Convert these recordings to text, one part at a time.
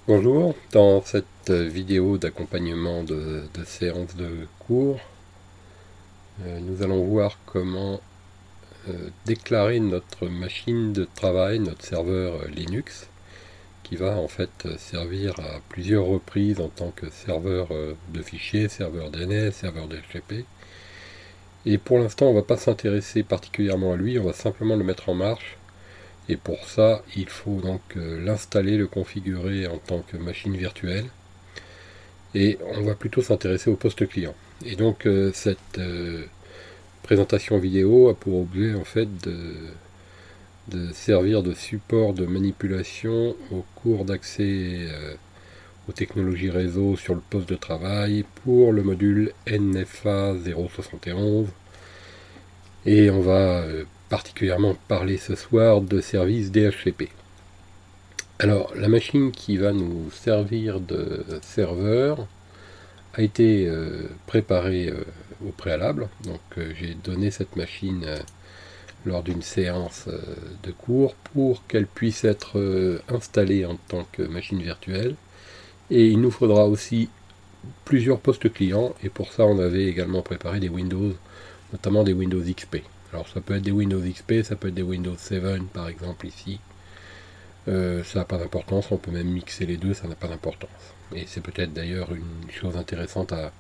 Bonjour, dans cette vidéo d'accompagnement de séance de cours, nous allons voir comment déclarer notre machine de travail, notre serveur Linux, qui va en fait servir à plusieurs reprises en tant que serveur de fichiers, serveur DNS, serveur DHCP. Et pour l'instant, on ne va pas s'intéresser particulièrement à lui, on va simplement le mettre en marche. Et pour ça, il faut donc l'installer, le configurer en tant que machine virtuelle. Et on va plutôt s'intéresser au poste client. Et donc cette présentation vidéo a pour objet en fait de servir de support de manipulation au cours d'accès aux technologies réseau sur le poste de travail pour le module NFA 071. Et on va particulièrement parler ce soir de services DHCP. Alors, la machine qui va nous servir de serveur a été préparée au préalable. Donc, j'ai donné cette machine lors d'une séance de cours pour qu'elle puisse être installée en tant que machine virtuelle. Et il nous faudra aussi plusieurs postes clients. Et pour ça, on avait également préparé des Windows, notamment des Windows XP. Alors, ça peut être des Windows XP, ça peut être des Windows 7 par exemple ici. Ça n'a pas d'importance, on peut même mixer les deux, ça n'a pas d'importance. Et c'est peut-être d'ailleurs une chose intéressante à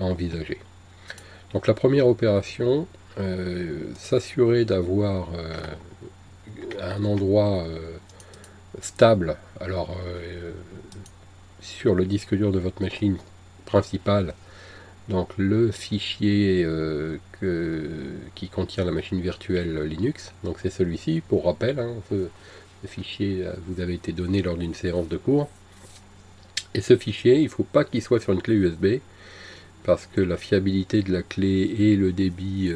envisager. Donc la première opération, s'assurer d'avoir un endroit stable, alors sur le disque dur de votre machine principale, donc le fichier qui contient la machine virtuelle Linux, donc c'est celui-ci, pour rappel, hein, ce fichier vous avait été donné lors d'une séance de cours. Et ce fichier, il ne faut pas qu'il soit sur une clé USB, parce que la fiabilité de la clé et le débit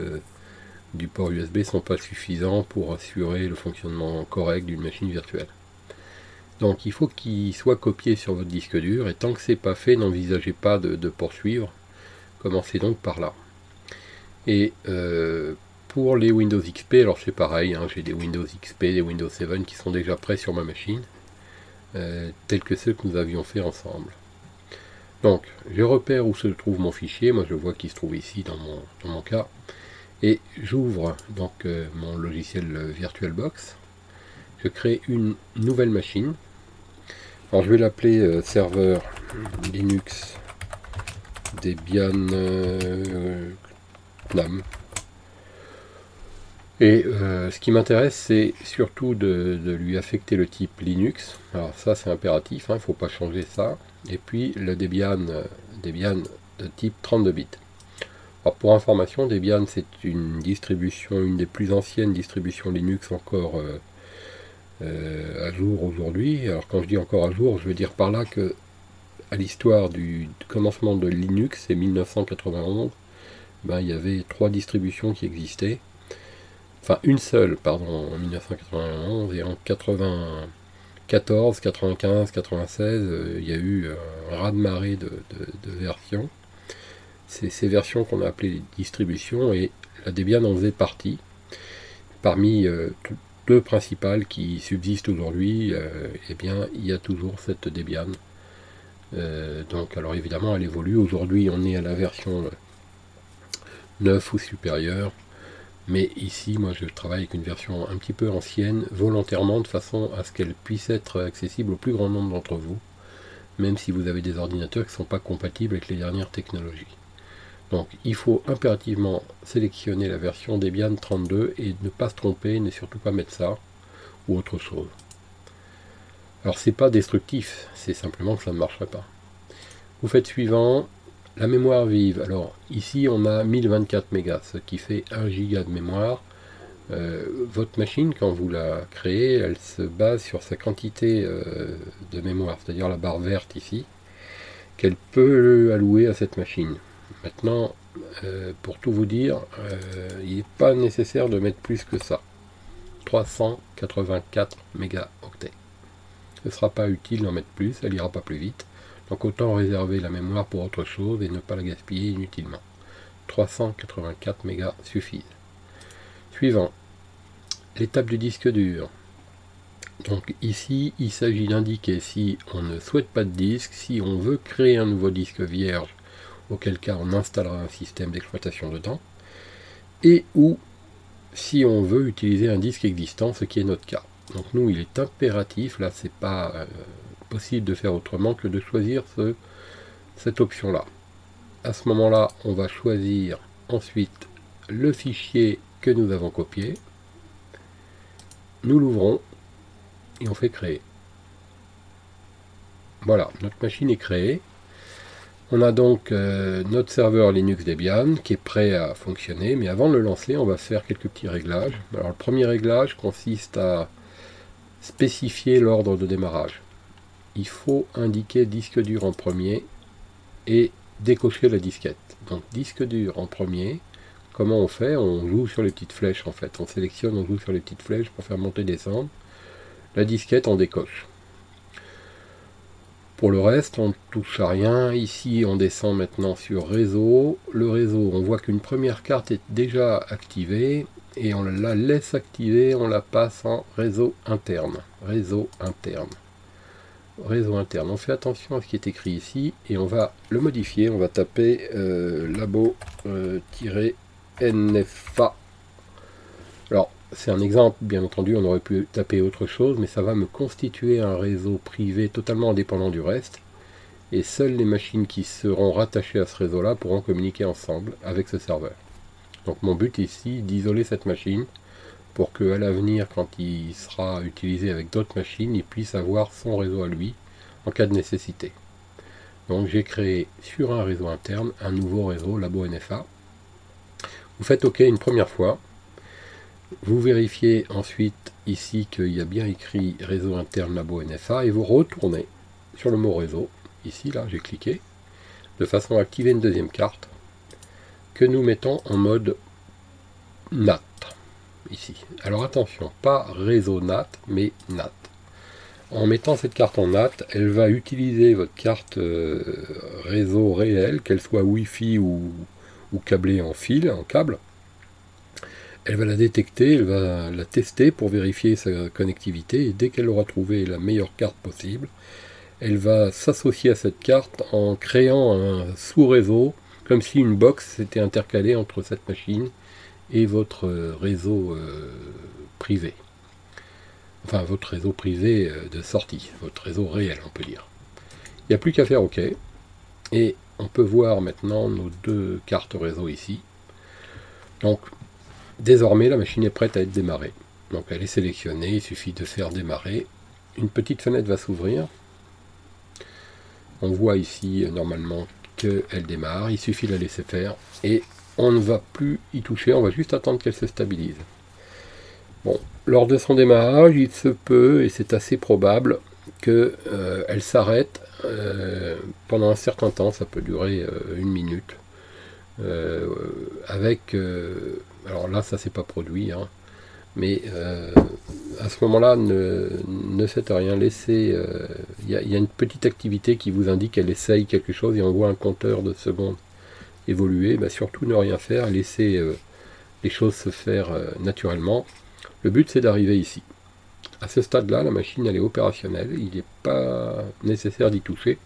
du port USB ne sont pas suffisants pour assurer le fonctionnement correct d'une machine virtuelle. Donc il faut qu'il soit copié sur votre disque dur, et tant que ce n'est pas fait, n'envisagez pas de poursuivre. Commencez donc par là. Et pour les Windows XP, alors c'est pareil, hein, j'ai des Windows XP, des Windows 7 qui sont déjà prêts sur ma machine, tels que ceux que nous avions fait ensemble. Donc, je repère où se trouve mon fichier, moi je vois qu'il se trouve ici dans mon cas, et j'ouvre donc mon logiciel VirtualBox, je crée une nouvelle machine, alors je vais l'appeler serveur Linux Debian CNAME. Et ce qui m'intéresse, c'est surtout de lui affecter le type Linux. Alors ça, c'est impératif, hein, il ne faut pas changer ça. Et puis le Debian de type 32 bits. Alors pour information, Debian, c'est une distribution, une des plus anciennes distributions Linux encore à jour aujourd'hui. Alors quand je dis encore à jour, je veux dire par là que à l'histoire du commencement de Linux, c'est 1991, ben, il y avait 3 distributions qui existaient. Enfin, une seule, pardon, en 1991, et en 94, 95, 96, il y a eu un raz-de-marée de versions. C'est ces versions qu'on a appelées distributions, et la Debian en faisait partie. Parmi deux principales qui subsistent aujourd'hui, eh bien, il y a toujours cette Debian. Donc, alors évidemment, elle évolue. Aujourd'hui, on est à la version 9 ou supérieure. Mais ici, moi, je travaille avec une version un petit peu ancienne, volontairement, de façon à ce qu'elle puisse être accessible au plus grand nombre d'entre vous, même si vous avez des ordinateurs qui ne sont pas compatibles avec les dernières technologies. Donc, il faut impérativement sélectionner la version Debian 32 et ne pas se tromper, ne surtout pas mettre ça, ou autre chose. Alors, c'est pas destructif, c'est simplement que ça ne marcherait pas. Vous faites suivant. La mémoire vive, alors ici on a 1024 mégas, ce qui fait 1 giga de mémoire. Votre machine, quand vous la créez, elle se base sur sa quantité de mémoire, c'est-à-dire la barre verte ici, qu'elle peut allouer à cette machine. Maintenant, pour tout vous dire, il n'est pas nécessaire de mettre plus que ça. 384 mégaoctets. Ce ne sera pas utile d'en mettre plus, elle ira pas plus vite. Donc autant réserver la mémoire pour autre chose et ne pas la gaspiller inutilement. 384 mégas suffisent. Suivant. L'étape du disque dur. Donc ici, il s'agit d'indiquer si on ne souhaite pas de disque, si on veut créer un nouveau disque vierge, auquel cas on installera un système d'exploitation dedans, et ou si on veut utiliser un disque existant, ce qui est notre cas. Donc nous, il est impératif, là c'est pas possible de faire autrement que de choisir cette option-là. À ce moment-là, on va choisir ensuite le fichier que nous avons copié, nous l'ouvrons, et on fait créer. Voilà, notre machine est créée. On a donc notre serveur Linux Debian qui est prêt à fonctionner, mais avant de le lancer, on va faire quelques petits réglages. Alors le premier réglage consiste à spécifier l'ordre de démarrage. Il faut indiquer disque dur en premier et décocher la disquette. Donc disque dur en premier. Comment on fait? On joue sur les petites flèches en fait. On sélectionne, on joue sur les petites flèches pour faire monter et descendre. La disquette, on décoche. Pour le reste, on ne touche à rien. Ici, on descend maintenant sur réseau. Le réseau, on voit qu'une première carte est déjà activée et on la laisse activer, on la passe en réseau interne. Réseau interne. Réseau interne. On fait attention à ce qui est écrit ici et on va le modifier. On va taper labo-nfa. Alors, c'est un exemple, bien entendu, on aurait pu taper autre chose, mais ça va me constituer un réseau privé totalement indépendant du reste, et seules les machines qui seront rattachées à ce réseau-là pourront communiquer ensemble avec ce serveur. Donc mon but ici, d'isoler cette machine, pour qu'à l'avenir, quand il sera utilisé avec d'autres machines, il puisse avoir son réseau à lui, en cas de nécessité. Donc j'ai créé sur un réseau interne, un nouveau réseau, labo-nfa. Vous faites OK une première fois. Vous vérifiez ensuite ici qu'il y a bien écrit réseau interne labo-nfa et vous retournez sur le mot réseau. Ici, là, j'ai cliqué, de façon à activer une deuxième carte que nous mettons en mode NAT. Ici. Alors attention, pas réseau NAT, mais NAT. En mettant cette carte en NAT, elle va utiliser votre carte réseau réel, qu'elle soit Wi-Fi ou câblée en fil, en câble. Elle va la détecter, elle va la tester pour vérifier sa connectivité et dès qu'elle aura trouvé la meilleure carte possible, elle va s'associer à cette carte en créant un sous-réseau, comme si une box s'était intercalée entre cette machine et votre réseau privé. Enfin, votre réseau privé de sortie, votre réseau réel, on peut dire. Il n'y a plus qu'à faire OK. Et on peut voir maintenant nos deux cartes réseau ici. Donc, désormais, la machine est prête à être démarrée. Donc elle est sélectionnée, il suffit de faire démarrer. Une petite fenêtre va s'ouvrir. On voit ici normalement qu'elle démarre, il suffit de la laisser faire et on ne va plus y toucher, on va juste attendre qu'elle se stabilise. Bon, lors de son démarrage, il se peut, et c'est assez probable, qu'elle s'arrête pendant un certain temps, ça peut durer une minute, alors là ça s'est pas produit, hein, mais à ce moment-là ne faites rien, laissez, y a une petite activité qui vous indique qu'elle essaye quelque chose et on voit un compteur de secondes évoluer. Surtout ne rien faire, laissez les choses se faire naturellement. Le but c'est d'arriver ici. À ce stade-là, la machine elle est opérationnelle, il n'est pas nécessaire d'y toucher.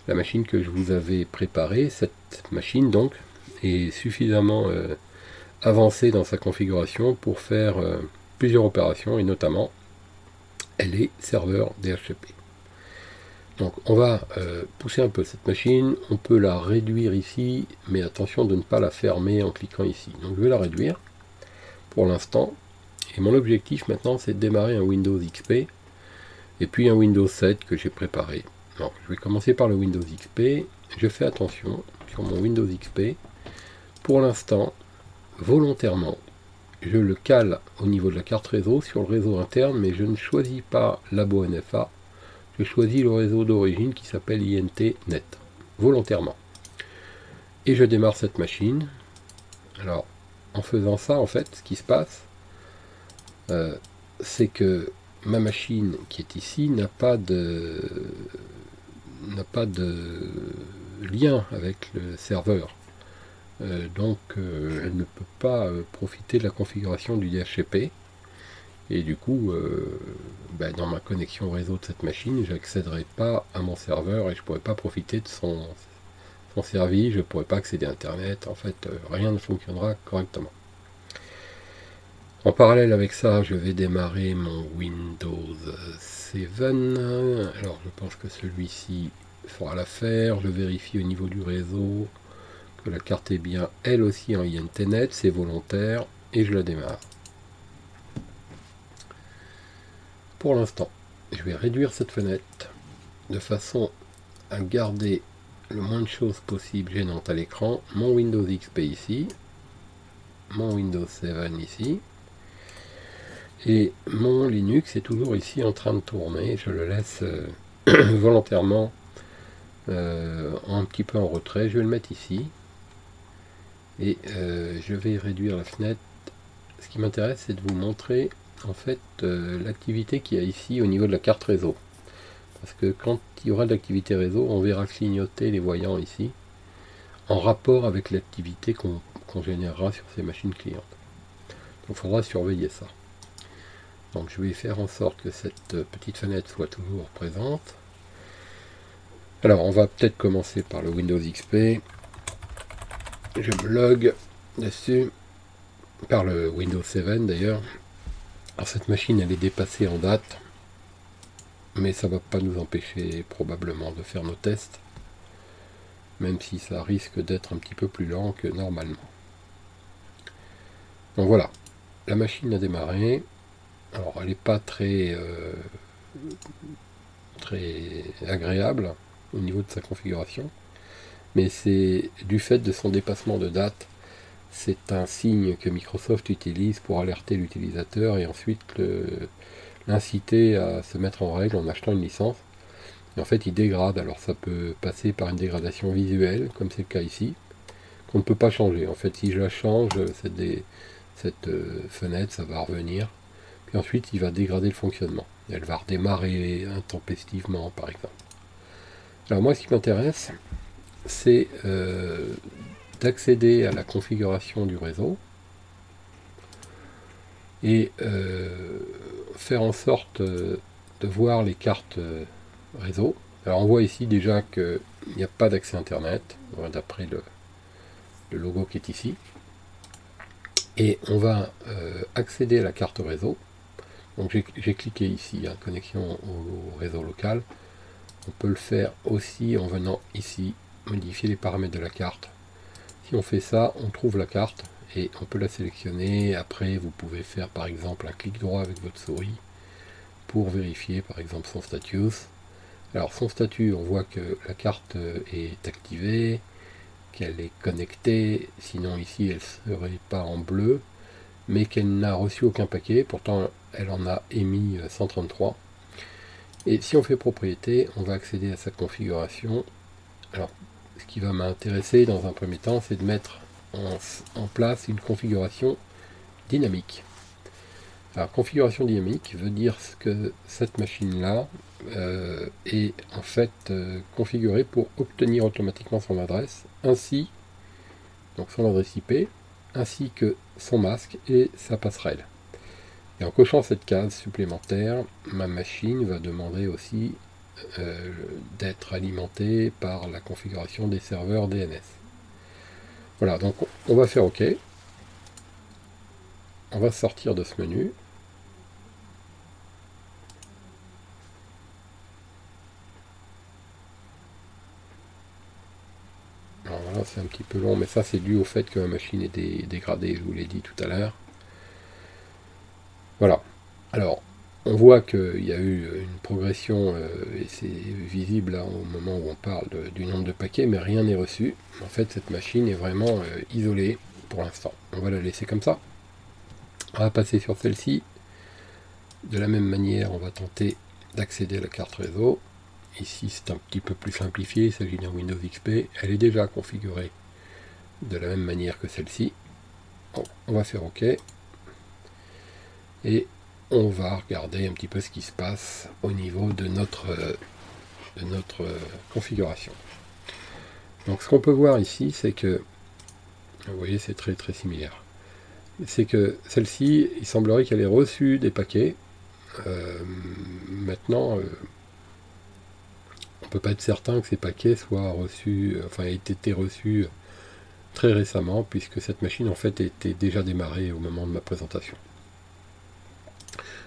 La machine que je vous avais préparée, cette machine donc, est suffisamment avancée dans sa configuration pour faire plusieurs opérations et notamment elle est serveur DHCP. Donc on va pousser un peu cette machine, on peut la réduire ici, mais attention de ne pas la fermer en cliquant ici. Donc je vais la réduire pour l'instant et mon objectif maintenant c'est de démarrer un Windows XP et puis un Windows 7 que j'ai préparé. Donc, je vais commencer par le Windows XP, je fais attention sur mon Windows XP. Pour l'instant, volontairement, je le cale au niveau de la carte réseau sur le réseau interne, mais je ne choisis pas labo-nfa, je choisis le réseau d'origine qui s'appelle INT-net, volontairement. Et je démarre cette machine. Alors, en faisant ça, en fait, ce qui se passe, c'est que ma machine qui est ici n'a pas de lien avec le serveur. Donc elle ne peut pas profiter de la configuration du DHCP Et du coup, dans ma connexion réseau de cette machine, j'accéderai pas à mon serveur et je pourrai pas profiter de son service, je ne pourrai pas accéder à Internet, en fait, rien ne fonctionnera correctement. En parallèle avec ça, je vais démarrer mon Windows 7. Alors, je pense que celui-ci fera l'affaire. Je vérifie au niveau du réseau que la carte est bien, elle aussi, en INTNet, c'est volontaire, et je la démarre. Pour l'instant, je vais réduire cette fenêtre de façon à garder le moins de choses possible gênantes à l'écran. Mon Windows XP ici, mon Windows 7 ici, et mon Linux est toujours ici en train de tourner. Je le laisse volontairement un petit peu en retrait. Je vais le mettre ici et je vais réduire la fenêtre. Ce qui m'intéresse, c'est de vous montrer en fait l'activité qu'il y a ici au niveau de la carte réseau, parce que quand il y aura de l'activité réseau, on verra clignoter les voyants ici en rapport avec l'activité qu'on générera sur ces machines clientes. Donc il faudra surveiller ça. Donc je vais faire en sorte que cette petite fenêtre soit toujours présente. Alors on va peut-être commencer par le Windows XP. Je me log dessus, par le Windows 7 d'ailleurs. Alors cette machine elle est dépassée en date, mais ça ne va pas nous empêcher probablement de faire nos tests, même si ça risque d'être un petit peu plus lent que normalement. Donc voilà, la machine a démarré. Alors elle n'est pas très agréable au niveau de sa configuration, mais c'est du fait de son dépassement de date. C'est un signe que Microsoft utilise pour alerter l'utilisateur et ensuite l'inciter à se mettre en règle en achetant une licence. Et en fait il dégrade. Alors ça peut passer par une dégradation visuelle, comme c'est le cas ici, qu'on ne peut pas changer. En fait si je la change, cette fenêtre, ça va revenir. Puis ensuite, il va dégrader le fonctionnement. Elle va redémarrer intempestivement, par exemple. Alors moi, ce qui m'intéresse, c'est d'accéder à la configuration du réseau et faire en sorte de voir les cartes réseau. Alors on voit ici déjà qu'il n'y a pas d'accès Internet, d'après le logo qui est ici. Et on va accéder à la carte réseau. Donc j'ai cliqué ici, connexion au réseau local. On peut le faire aussi en venant ici, modifier les paramètres de la carte. Si on fait ça, on trouve la carte et on peut la sélectionner. Après, vous pouvez faire par exemple un clic droit avec votre souris pour vérifier par exemple son status. Alors son statut, on voit que la carte est activée, qu'elle est connectée, sinon ici elle ne serait pas en bleu, mais qu'elle n'a reçu aucun paquet, pourtant elle en a émis 133. Et si on fait propriété, on va accéder à sa configuration. Alors, ce qui va m'intéresser dans un premier temps, c'est de mettre en place une configuration dynamique. Alors, configuration dynamique veut dire que cette machine-là est en fait configurée pour obtenir automatiquement son adresse, ainsi, donc son adresse IP, ainsi que son masque et sa passerelle. Et en cochant cette case supplémentaire, ma machine va demander aussi d'être alimentée par la configuration des serveurs DNS. Voilà, donc on va faire OK. On va sortir de ce menu. Alors voilà, c'est un petit peu long, mais ça c'est dû au fait que ma machine est dégradée, je vous l'ai dit tout à l'heure. Voilà. Alors, on voit qu'il y a eu une progression, et c'est visible là, au moment où on parle du nombre de paquets, mais rien n'est reçu. En fait, cette machine est vraiment isolée pour l'instant. On va la laisser comme ça. On va passer sur celle-ci. De la même manière, on va tenter d'accéder à la carte réseau. Ici, c'est un petit peu plus simplifié, il s'agit d'un Windows XP. Elle est déjà configurée de la même manière que celle-ci. On va faire OK. Et on va regarder un petit peu ce qui se passe au niveau de notre configuration. Donc ce qu'on peut voir ici, c'est que, vous voyez, c'est très similaire. c'est que celle-ci, il semblerait qu'elle ait reçu des paquets. Maintenant, on ne peut pas être certain que ces paquets soient reçus, enfin aient été reçus très récemment, puisque cette machine en fait était déjà démarrée au moment de ma présentation.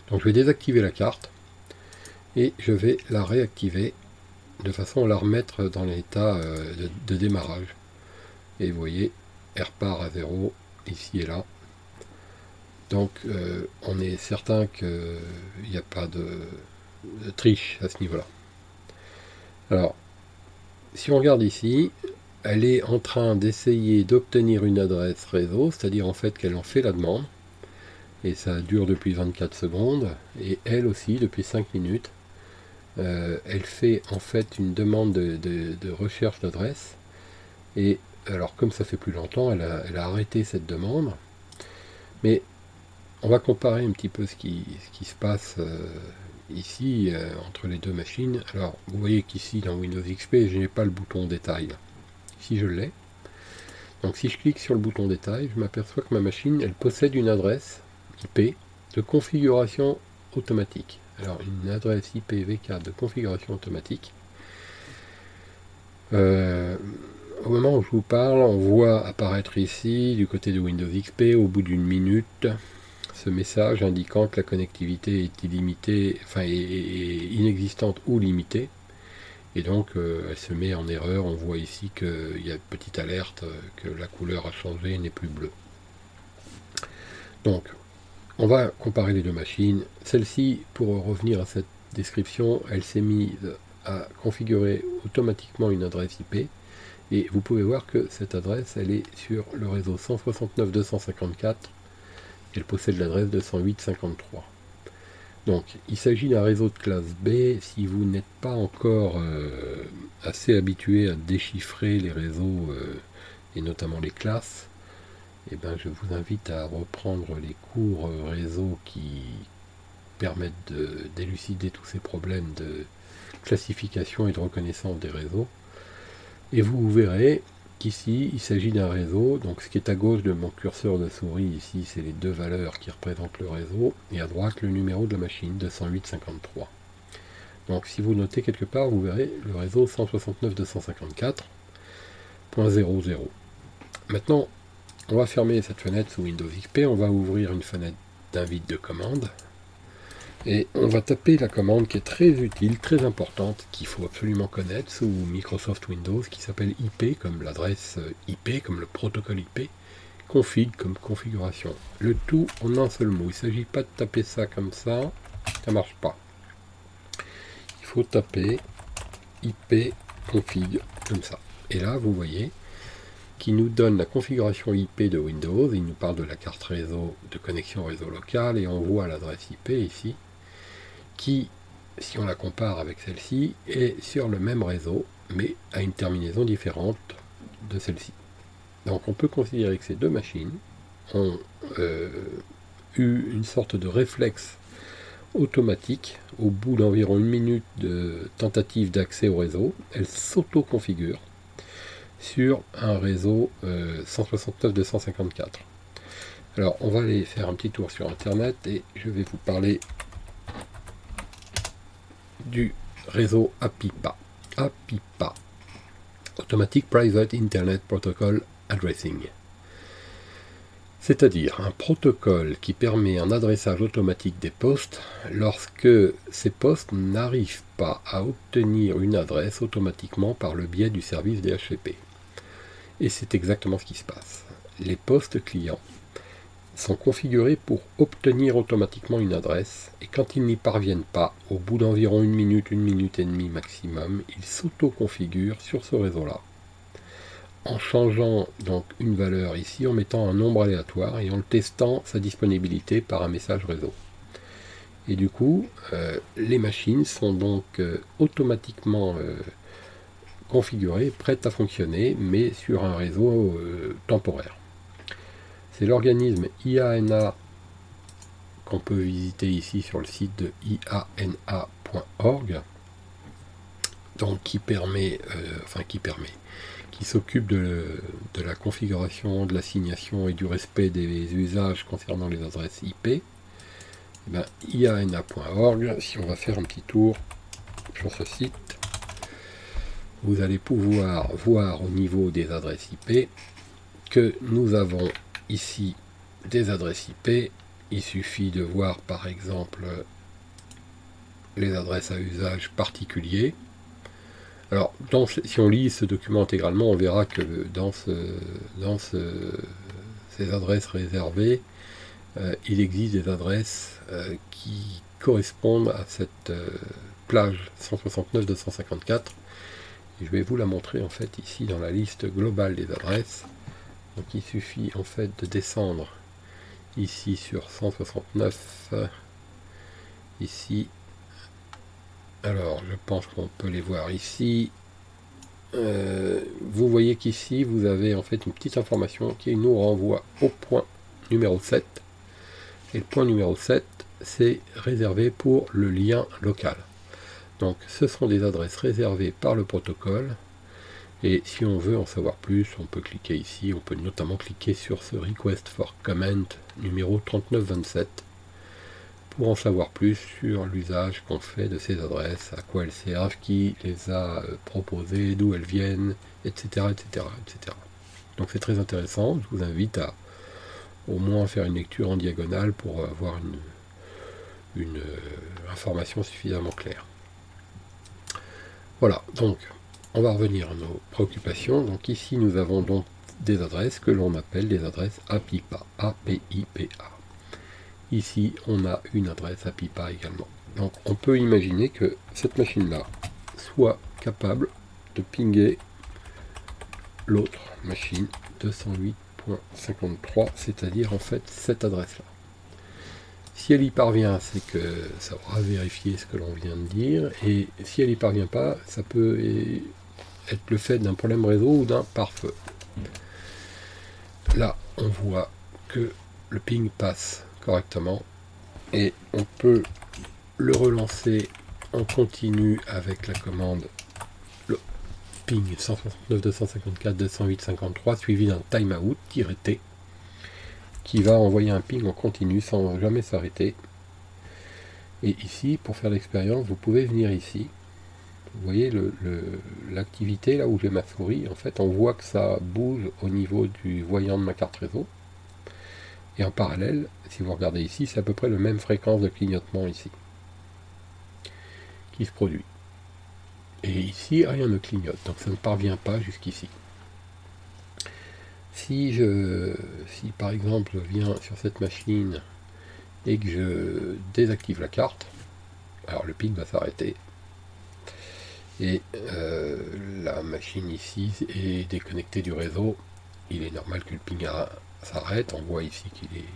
Donc je vais désactiver la carte et je vais la réactiver de façon à la remettre dans l'état de démarrage. Et vous voyez, elle repart à 0 ici et là. Donc on est certain qu'il n'y a pas de triche à ce niveau-là. Alors, si on regarde ici, elle est en train d'essayer d'obtenir une adresse réseau, c'est-à-dire en fait qu'elle en fait la demande, et ça dure depuis 24 secondes, et elle aussi depuis 5 minutes. Elle fait en fait une demande de recherche d'adresse, et alors comme ça fait plus longtemps, elle a arrêté cette demande, mais on va comparer un petit peu ce qui se passe ici entre les deux machines. Alors vous voyez qu'ici dans Windows XP je n'ai pas le bouton détail, ici je l'ai. Donc si je clique sur le bouton détail, je m'aperçois que ma machine elle possède une adresse IP de configuration automatique. Alors une adresse IPv4 de configuration automatique. Au moment où je vous parle, on voit apparaître ici du côté de Windows XP au bout d'une minute ce message indiquant que la connectivité est illimitée, enfin est inexistante ou limitée, et donc elle se met en erreur. On voit ici qu'il y a une petite alerte que la couleur a changé et n'est plus bleue. Donc on va comparer les deux machines. Celle-ci, pour revenir à cette description, elle s'est mise à configurer automatiquement une adresse IP, et vous pouvez voir que cette adresse elle est sur le réseau 169.254. Elle possède l'adresse 208.53. Donc il s'agit d'un réseau de classe B. Si vous n'êtes pas encore assez habitué à déchiffrer les réseaux et notamment les classes, eh ben, je vous invite à reprendre les cours réseau qui permettent d'élucider tous ces problèmes de classification et de reconnaissance des réseaux. Et vous verrez qu'ici, il s'agit d'un réseau. Donc ce qui est à gauche de mon curseur de souris, ici, c'est les deux valeurs qui représentent le réseau. Et à droite, le numéro de la machine, 208.53. Donc si vous notez quelque part, vous verrez le réseau 169.254.00. Maintenant, on va fermer cette fenêtre sous Windows XP. On va ouvrir une fenêtre d'invite de commande. Et on va taper la commande qui est très utile, très importante, qu'il faut absolument connaître sous Microsoft Windows, qui s'appelle IP, comme l'adresse IP, comme le protocole IP, config comme configuration. Le tout en un seul mot. Il ne s'agit pas de taper ça comme ça ne marche pas. Il faut taper IP config comme ça. Et là, vous voyez, qui nous donne la configuration IP de Windows. Il nous parle de la carte réseau, de connexion réseau local, et on voit l'adresse IP ici, qui, si on la compare avec celle-ci, est sur le même réseau, mais à une terminaison différente de celle-ci. Donc on peut considérer que ces deux machines ont eu une sorte de réflexe automatique. Au bout d'environ une minute de tentative d'accès au réseau, elles s'auto-configurent sur un réseau 169.254. Alors on va aller faire un petit tour sur internet et je vais vous parler du réseau APIPA. APIPA, Automatic Private Internet Protocol Addressing. C'est-à-dire un protocole qui permet un adressage automatique des postes lorsque ces postes n'arrivent pas à obtenir une adresse automatiquement par le biais du service DHCP. Et c'est exactement ce qui se passe. Les postes clients sont configurés pour obtenir automatiquement une adresse, et quand ils n'y parviennent pas, au bout d'environ une minute et demie maximum, ils s'auto-configurent sur ce réseau-là, en changeant donc une valeur ici, en mettant un nombre aléatoire et en testant sa disponibilité par un message réseau. Et du coup, les machines sont donc automatiquement configurées, prêtes à fonctionner, mais sur un réseau temporaire. C'est l'organisme IANA qu'on peut visiter ici sur le site de iana.org, donc qui permet, qui s'occupe de la configuration, de l'assignation et du respect des usages concernant les adresses IP, eh bien, iana.org, si on va faire un petit tour sur ce site, vous allez pouvoir voir au niveau des adresses IP que nous avons ici des adresses IP. Il suffit de voir par exemple les adresses à usage particulier. Alors, si on lit ce document intégralement, on verra que dans ces adresses réservées, il existe des adresses qui correspondent à cette plage 169.254. Et je vais vous la montrer en fait ici dans la liste globale des adresses. Donc il suffit en fait de descendre ici sur 169, ici. Alors je pense qu'on peut les voir ici. Vous voyez qu'ici vous avez en fait une petite information qui nous renvoie au point numéro 7. Et le point numéro 7, c'est réservé pour le lien local. Donc ce sont des adresses réservées par le protocole. Et si on veut en savoir plus, on peut cliquer ici. On peut notamment cliquer sur ce Request for Comment numéro 3927 pour en savoir plus sur l'usage qu'on fait de ces adresses, à quoi elles servent, qui les a proposées, d'où elles viennent, etc. etc., etc. Donc c'est très intéressant. Je vous invite à au moins faire une lecture en diagonale pour avoir une information suffisamment claire. Voilà, donc on va revenir à nos préoccupations. Donc ici nous avons donc des adresses que l'on appelle des adresses APIPA, A-P-I-P-A. Ici on a une adresse APIPA également. Donc on peut imaginer que cette machine-là soit capable de pinguer l'autre machine 208.53, c'est-à-dire en fait cette adresse-là. Si elle y parvient, c'est que ça aura vérifié ce que l'on vient de dire, et si elle y parvient pas, ça peut être le fait d'un problème réseau ou d'un pare-feu. Là, on voit que le ping passe correctement, et on peut le relancer en continu avec la commande le ping 169.254.208.53 suivi d'un timeout-t qui va envoyer un ping en continu sans jamais s'arrêter. Et ici, pour faire l'expérience, vous pouvez venir ici. Vous voyez l'activité là où j'ai ma souris, en fait on voit que ça bouge au niveau du voyant de ma carte réseau. Et en parallèle, si vous regardez ici, c'est à peu près la même fréquence de clignotement ici qui se produit. Et ici, rien ne clignote, donc ça ne parvient pas jusqu'ici. Si par exemple je viens sur cette machine et que je désactive la carte, alors le ping va s'arrêter. Et la machine ici est déconnectée du réseau. Il est normal que le ping s'arrête. On voit ici qu'il est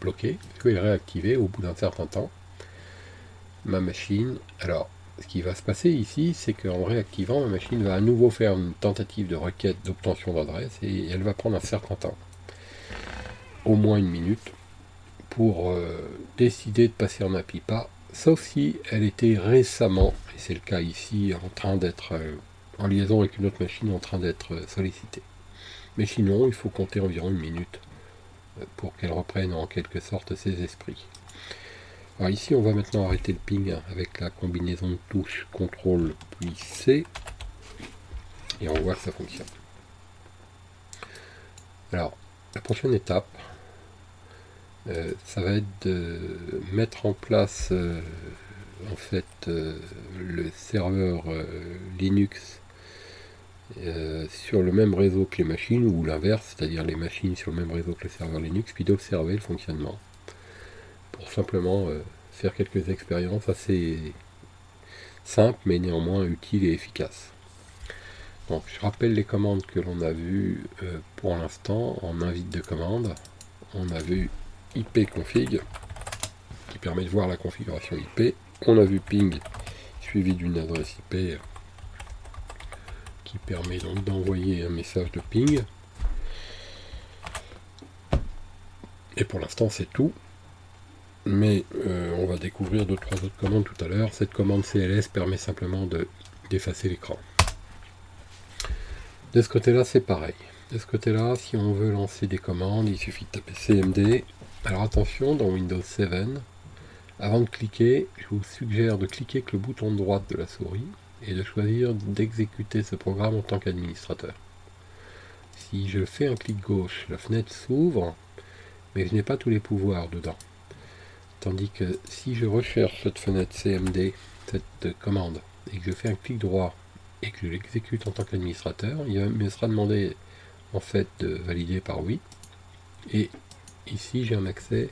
bloqué. Je vais le réactiver au bout d'un certain temps. Ma machine, alors ce qui va se passer ici, c'est qu'en réactivant, ma machine va à nouveau faire une tentative de requête d'obtention d'adresse et elle va prendre un certain temps, au moins une minute, pour décider de passer en APIPA, sauf si elle était récemment, et c'est le cas ici, en train d'être en liaison avec une autre machine en train d'être sollicitée. Mais sinon, il faut compter environ une minute pour qu'elle reprenne en quelque sorte ses esprits. Alors ici, on va maintenant arrêter le ping avec la combinaison de touches CTRL puis C, et on voit que ça fonctionne. Alors, la prochaine étape, ça va être de mettre en place en fait le serveur Linux sur le même réseau que les machines, ou l'inverse, c'est-à-dire les machines sur le même réseau que le serveur Linux, puis d'observer le fonctionnement pour simplement faire quelques expériences assez simples mais néanmoins utiles et efficaces. Donc je rappelle les commandes que l'on a vues pour l'instant en invite de commande. On a vu ipconfig qui permet de voir la configuration IP. On a vu ping suivi d'une adresse IP qui permet donc d'envoyer un message de ping. Et pour l'instant c'est tout. Mais on va découvrir 2-3 autres commandes tout à l'heure. Cette commande CLS permet simplement d'effacer l'écran. De ce côté-là, c'est pareil. De ce côté-là, si on veut lancer des commandes, il suffit de taper CMD. Alors attention, dans Windows 7, avant de cliquer, je vous suggère de cliquer avec le bouton droit de la souris et de choisir d'exécuter ce programme en tant qu'administrateur. Si je fais un clic gauche, la fenêtre s'ouvre, mais je n'ai pas tous les pouvoirs dedans. Tandis que si je recherche cette fenêtre CMD, cette commande, et que je fais un clic droit et que je l'exécute en tant qu'administrateur, il me sera demandé en fait de valider par oui. Et ici j'ai un accès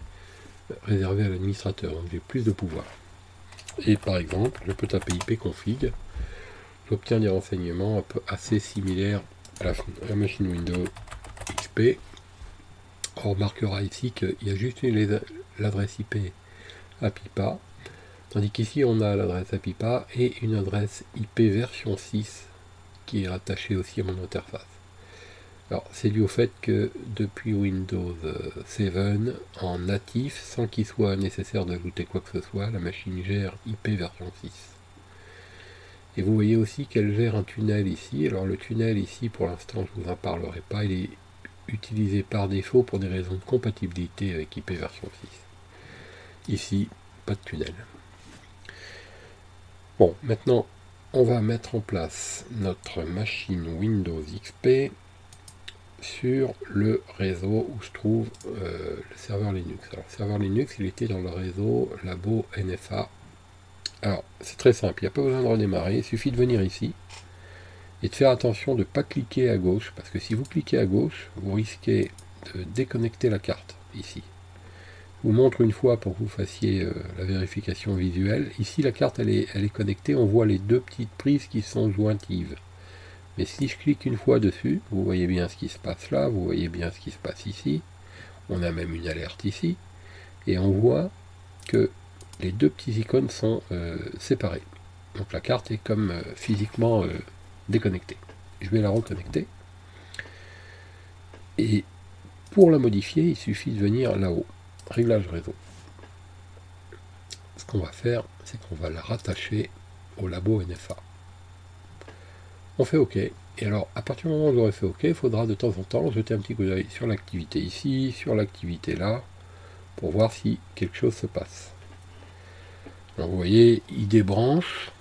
réservé à l'administrateur, donc j'ai plus de pouvoir. Et par exemple, je peux taper ipconfig, j'obtiens des renseignements assez similaires à la machine Windows XP. On remarquera ici qu'il y a juste l'adresse IP APIPA, tandis qu'ici on a l'adresse APIPA et une adresse IP version 6 qui est rattachée aussi à mon interface. Alors c'est dû au fait que depuis Windows 7 en natif, sans qu'il soit nécessaire d'ajouter quoi que ce soit, la machine gère IP version 6. Et vous voyez aussi qu'elle gère un tunnel ici. Alors le tunnel ici, pour l'instant, je ne vous en parlerai pas. Il est utilisé par défaut pour des raisons de compatibilité avec IP version 6. Ici, pas de tunnel. Bon, maintenant, on va mettre en place notre machine Windows XP sur le réseau où se trouve le serveur Linux. Alors, le serveur Linux, il était dans le réseau Labo NFA. Alors, c'est très simple, il n'y a pas besoin de redémarrer, il suffit de venir ici et de faire attention de ne pas cliquer à gauche, parce que si vous cliquez à gauche, vous risquez de déconnecter la carte, ici. Je vous montre une fois pour que vous fassiez la vérification visuelle. Ici, la carte, elle est connectée, on voit les deux petites prises qui sont jointives. Mais si je clique une fois dessus, vous voyez bien ce qui se passe là, vous voyez bien ce qui se passe ici, on a même une alerte ici, et on voit que les deux petits icônes sont séparés. Donc la carte est comme physiquement déconnectée. Je vais la reconnecter. Et pour la modifier, il suffit de venir là-haut, réglage réseau. Ce qu'on va faire, c'est qu'on va la rattacher au Labo NFA. On fait OK. Et alors, à partir du moment où j'aurai fait OK, il faudra de temps en temps jeter un petit coup d'œil sur l'activité ici, sur l'activité là, pour voir si quelque chose se passe. Alors, vous voyez, il débranche,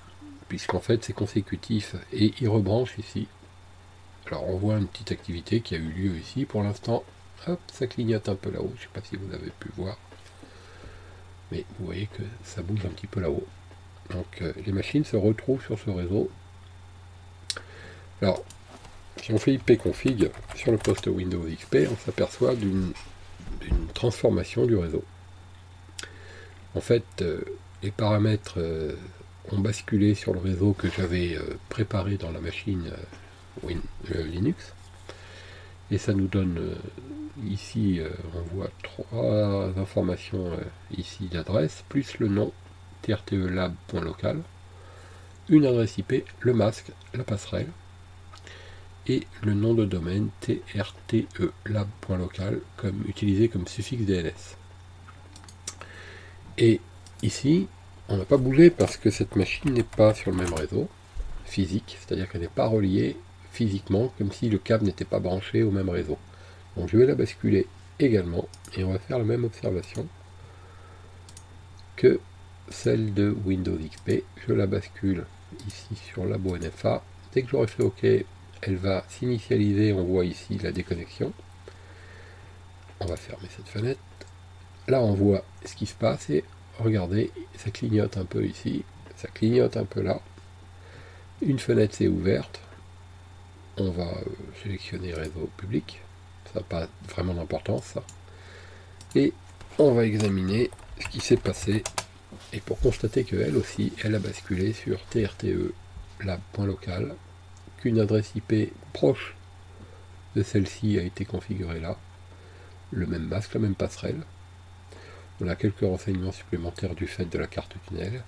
puisqu'en fait c'est consécutif, et il rebranche ici. Alors, on voit une petite activité qui a eu lieu ici. Pour l'instant, hop, ça clignote un peu là-haut. Je ne sais pas si vous avez pu voir. Mais vous voyez que ça bouge un petit peu là-haut. Donc, les machines se retrouvent sur ce réseau. Alors, si on fait ipconfig sur le poste Windows XP, on s'aperçoit d'une transformation du réseau. En fait, les paramètres ont basculé sur le réseau que j'avais préparé dans la machine Linux. Et ça nous donne ici, on voit trois informations ici d'adresse, plus le nom trtelab.local, une adresse IP, le masque, la passerelle, et le nom de domaine trtelab.local comme utilisé comme suffixe DNS. Et ici, on n'a pas bougé parce que cette machine n'est pas sur le même réseau physique, c'est-à-dire qu'elle n'est pas reliée physiquement, comme si le câble n'était pas branché au même réseau. Donc je vais la basculer également, et on va faire la même observation que celle de Windows XP. Je la bascule ici sur Labo NFA. Dès que j'aurai fait OK, elle va s'initialiser, on voit ici la déconnexion. On va fermer cette fenêtre. Là on voit ce qui se passe, et regardez, ça clignote un peu ici, ça clignote un peu là. Une fenêtre s'est ouverte. On va sélectionner réseau public, ça n'a pas vraiment d'importance ça. Et on va examiner ce qui s'est passé, et pour constater qu'elle aussi, elle a basculé sur trtelab.local, qu'une adresse IP proche de celle-ci a été configurée là, le même masque, la même passerelle. On a quelques renseignements supplémentaires du fait de la carte tunnel.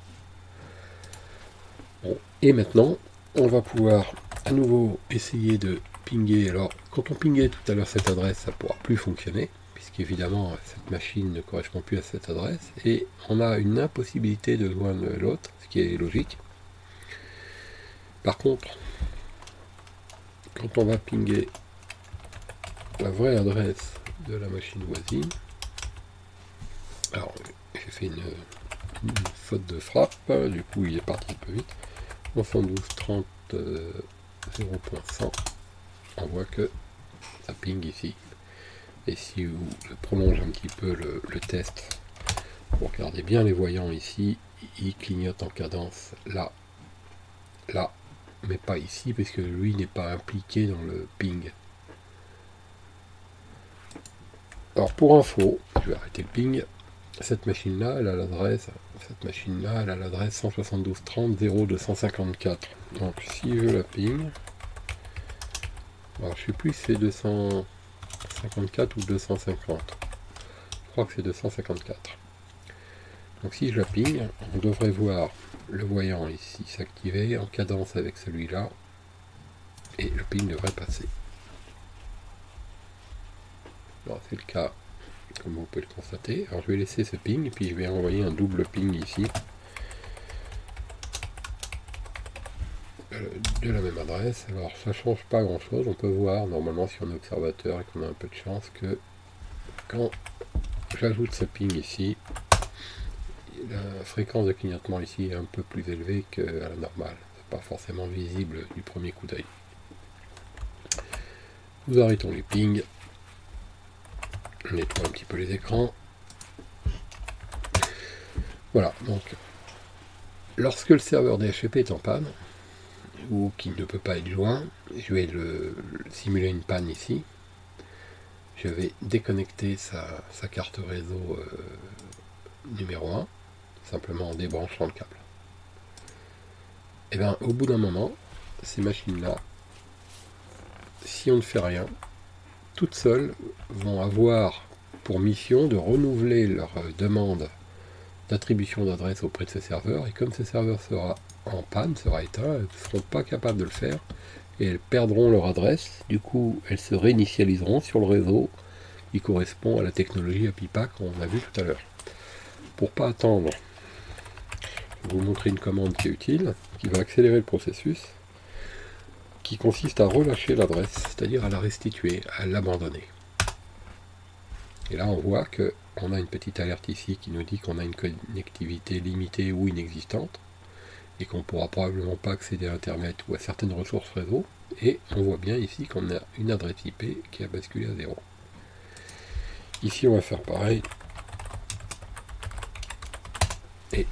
Bon. Et maintenant, on va pouvoir à nouveau essayer de pinguer. Alors, quand on pinguait tout à l'heure cette adresse, ça ne pourra plus fonctionner, puisqu'évidemment, cette machine ne correspond plus à cette adresse, et on a une impossibilité de joindre l'autre, ce qui est logique. Par contre, quand on va pinguer la vraie adresse de la machine voisine, alors j'ai fait une faute de frappe, du coup il est parti un peu vite, 7230 0.100, on voit que ça ping ici. Et si je prolonge un petit peu le test, vous regardez bien les voyants ici, il clignote en cadence là, là, mais pas ici, parce que lui n'est pas impliqué dans le ping. Alors pour info, je vais arrêter le ping, cette machine-là, elle a l'adresse, 172.30.0.254. Donc si je la ping, alors je sais plus si c'est 254 ou 250. Je crois que c'est 254. Donc si je la ping, on devrait voir le voyant ici s'activer en cadence avec celui-là, et le ping devrait passer. Alors c'est le cas, comme vous pouvez le constater. Alors je vais laisser ce ping, et puis je vais envoyer un double ping ici, de la même adresse. Alors ça change pas grand chose, on peut voir normalement si on est observateur et qu'on a un peu de chance que quand j'ajoute ce ping ici, la fréquence de clignotement ici est un peu plus élevée qu'à la normale. C'est pas forcément visible du premier coup d'œil. Nous arrêtons les pings, on nettoie un petit peu les écrans. Voilà, donc lorsque le serveur DHCP est en panne, ou qu'il ne peut pas être joint, je vais simuler une panne ici. Je vais déconnecter sa carte réseau numéro 1, simplement en débranchant le câble. Et bien au bout d'un moment, ces machines-là, si on ne fait rien, toutes seules vont avoir pour mission de renouveler leur demande d'attribution d'adresse auprès de ce serveur, et comme ce serveur sera en panne, sera éteint, elles ne seront pas capables de le faire, et elles perdront leur adresse. Du coup, elles se réinitialiseront sur le réseau qui correspond à la technologie APIPA qu'on a vu tout à l'heure. Pour pas attendre, je vais vous montrer une commande qui est utile, qui va accélérer le processus, qui consiste à relâcher l'adresse, c'est-à-dire à la restituer, à l'abandonner. Et là, on voit qu'on a une petite alerte ici qui nous dit qu'on a une connectivité limitée ou inexistante, et qu'on ne pourra probablement pas accéder à Internet ou à certaines ressources réseau, et on voit bien ici qu'on a une adresse IP qui a basculé à 0. Ici, on va faire pareil. Et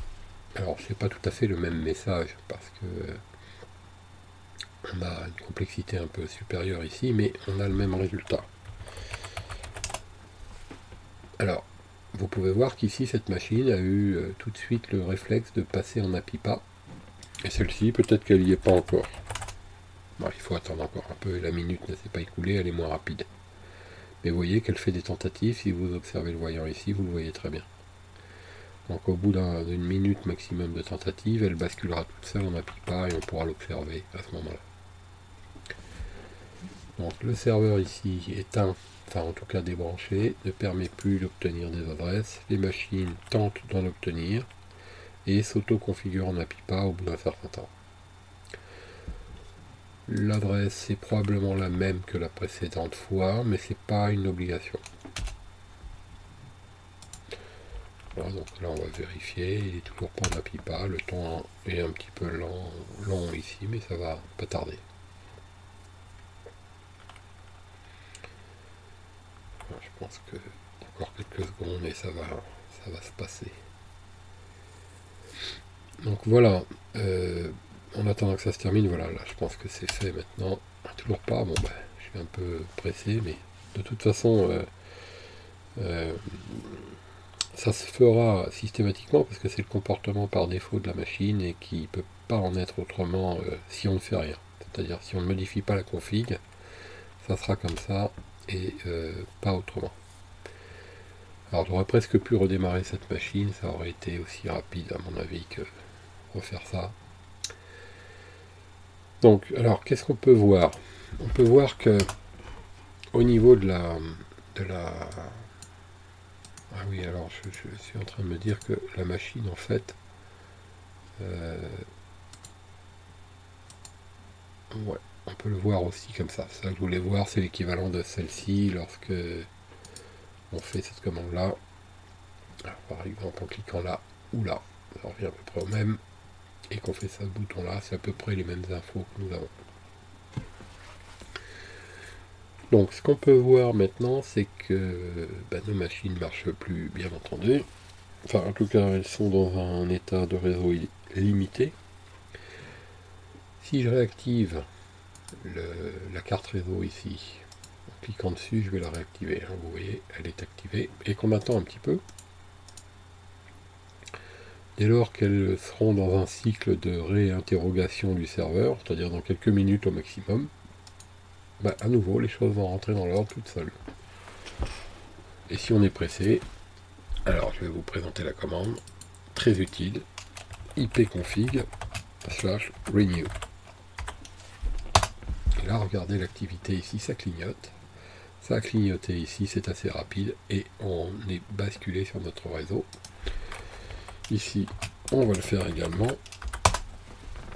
alors, c'est pas tout à fait le même message, parce que on a une complexité un peu supérieure ici, mais on a le même résultat. Alors, vous pouvez voir qu'ici, cette machine a eu tout de suite le réflexe de passer en APIPA, et celle-ci, peut-être qu'elle n'y est pas encore. Bon, il faut attendre encore un peu, la minute ne s'est pas écoulée, elle est moins rapide. Mais vous voyez qu'elle fait des tentatives, si vous observez le voyant ici, vous le voyez très bien. Donc au bout d'une minute maximum de tentative, elle basculera toute seule en APIPA et on pourra l'observer à ce moment-là. Donc le serveur ici éteint, enfin en tout cas débranché, ne permet plus d'obtenir des adresses. Les machines tentent d'en obtenir et s'auto-configurent en APIPA au bout d'un certain temps. L'adresse est probablement la même que la précédente fois, mais c'est pas une obligation. Voilà, donc là on va vérifier, il est toujours pas en APIPA, le temps est un petit peu long ici, mais ça va pas tarder. Alors, je pense que encore quelques secondes et ça va se passer. Donc voilà, en attendant que ça se termine, voilà, là je pense que c'est fait maintenant. Toujours pas, bon ben, je suis un peu pressé, mais de toute façon, ça se fera systématiquement parce que c'est le comportement par défaut de la machine et qui ne peut pas en être autrement si on ne fait rien. C'est-à-dire si on ne modifie pas la config, ça sera comme ça et pas autrement. Alors j'aurais presque pu redémarrer cette machine, ça aurait été aussi rapide à mon avis que refaire ça. Donc, alors qu'est-ce qu'on peut voir? On peut voir que au niveau de la... Ah oui, alors je suis en train de me dire que la machine en fait... Ouais. on peut le voir aussi comme ça. Ça que je voulais voir, c'est l'équivalent de celle-ci lorsque on fait cette commande là. Alors, par exemple, en cliquant là ou là, ça revient à peu près au même, et qu'on fait ce bouton là, c'est à peu près les mêmes infos que nous avons. Donc ce qu'on peut voir maintenant, c'est que nos machines marchent plus, bien entendu. Enfin, en tout cas, elles sont dans un état de réseau limité. Si je réactive la carte réseau ici, en cliquant dessus, je vais la réactiver. Hein, vous voyez, elle est activée. Et qu'on attend un petit peu. Dès lors qu'elles seront dans un cycle de réinterrogation du serveur, c'est-à-dire dans quelques minutes au maximum, à nouveau, les choses vont rentrer dans l'ordre toutes seules. Et si on est pressé, alors je vais vous présenter la commande, très utile, ipconfig /renew. Et là, regardez l'activité ici, ça clignote. Ça a clignoté ici, c'est assez rapide, et on est basculé sur notre réseau. Ici, on va le faire également.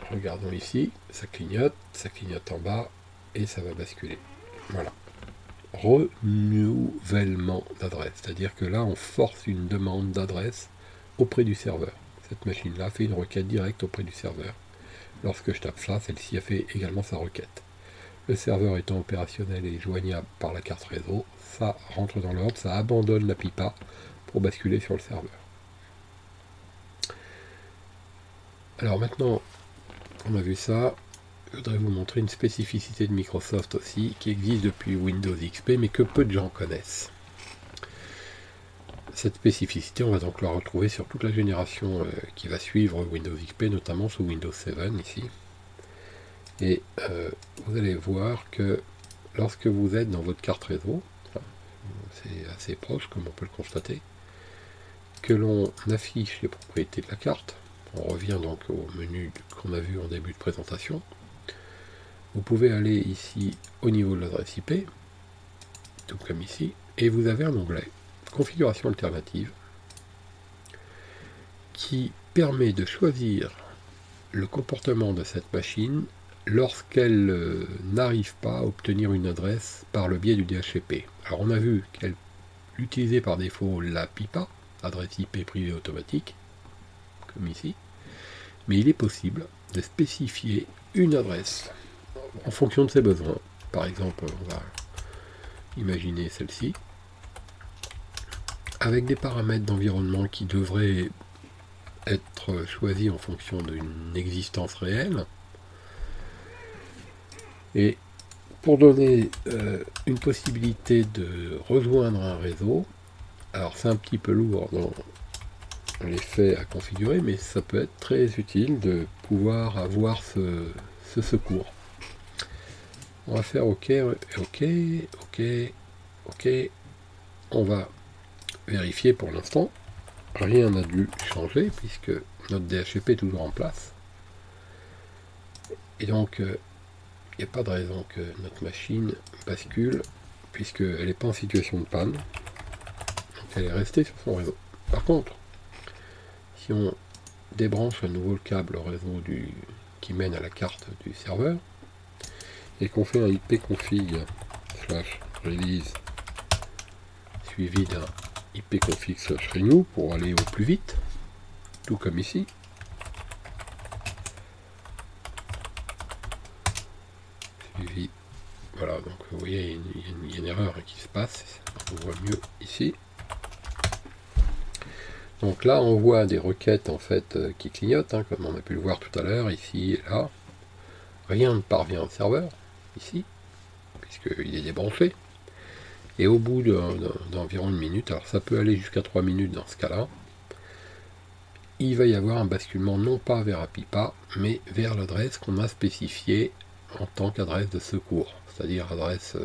Regardons ici, ça clignote en bas, et ça va basculer. Voilà. Renouvellement d'adresse, c'est-à-dire que là, on force une demande d'adresse auprès du serveur. Cette machine-là fait une requête directe auprès du serveur. Lorsque je tape ça, celle-ci a fait également sa requête. Le serveur étant opérationnel et joignable par la carte réseau, ça rentre dans l'ordre, ça abandonne la pipa pour basculer sur le serveur. Alors maintenant qu'on a vu ça, je voudrais vous montrer une spécificité de Microsoft aussi, qui existe depuis Windows XP, mais que peu de gens connaissent. Cette spécificité, on va donc la retrouver sur toute la génération qui va suivre Windows XP, notamment sous Windows 7 ici. Et vous allez voir que lorsque vous êtes dans votre carte réseau, c'est assez proche comme on peut le constater, que l'on affiche les propriétés de la carte, on revient donc au menu qu'on a vu en début de présentation, vous pouvez aller ici au niveau de l'adresse IP, tout comme ici, et vous avez un onglet configuration alternative qui permet de choisir le comportement de cette machine lorsqu'elle n'arrive pas à obtenir une adresse par le biais du DHCP. Alors on a vu qu'elle utilisait par défaut la PIPA, adresse IP privée automatique, comme ici, mais il est possible de spécifier une adresse en fonction de ses besoins. Par exemple, on va imaginer celle-ci, avec des paramètres d'environnement qui devraient être choisis en fonction d'une existence réelle. Et pour donner une possibilité de rejoindre un réseau, alors c'est un petit peu lourd dans les faits à configurer, mais ça peut être très utile de pouvoir avoir ce secours. On va faire OK, OK, OK, OK. On va vérifier pour l'instant. Rien n'a dû changer puisque notre DHCP est toujours en place. Et donc, il n'y a pas de raison que notre machine bascule puisqu'elle n'est pas en situation de panne. Donc elle est restée sur son réseau. Par contre, si on débranche à nouveau le câble réseau qui mène à la carte du serveur et qu'on fait un ipconfig /release suivi d'un ipconfig /renew pour aller au plus vite, tout comme ici. Suivi. Voilà, donc vous voyez, il y a une erreur qui se passe, on voit mieux ici. Donc là, on voit des requêtes en fait qui clignotent, hein, comme on a pu le voir tout à l'heure, ici et là. Rien ne parvient au serveur, ici, puisqu'il est débranché. Et au bout d'environ une minute, alors ça peut aller jusqu'à 3 minutes dans ce cas-là, il va y avoir un basculement non pas vers APIPA, mais vers l'adresse qu'on a spécifiée en tant qu'adresse de secours, c'est-à-dire adresse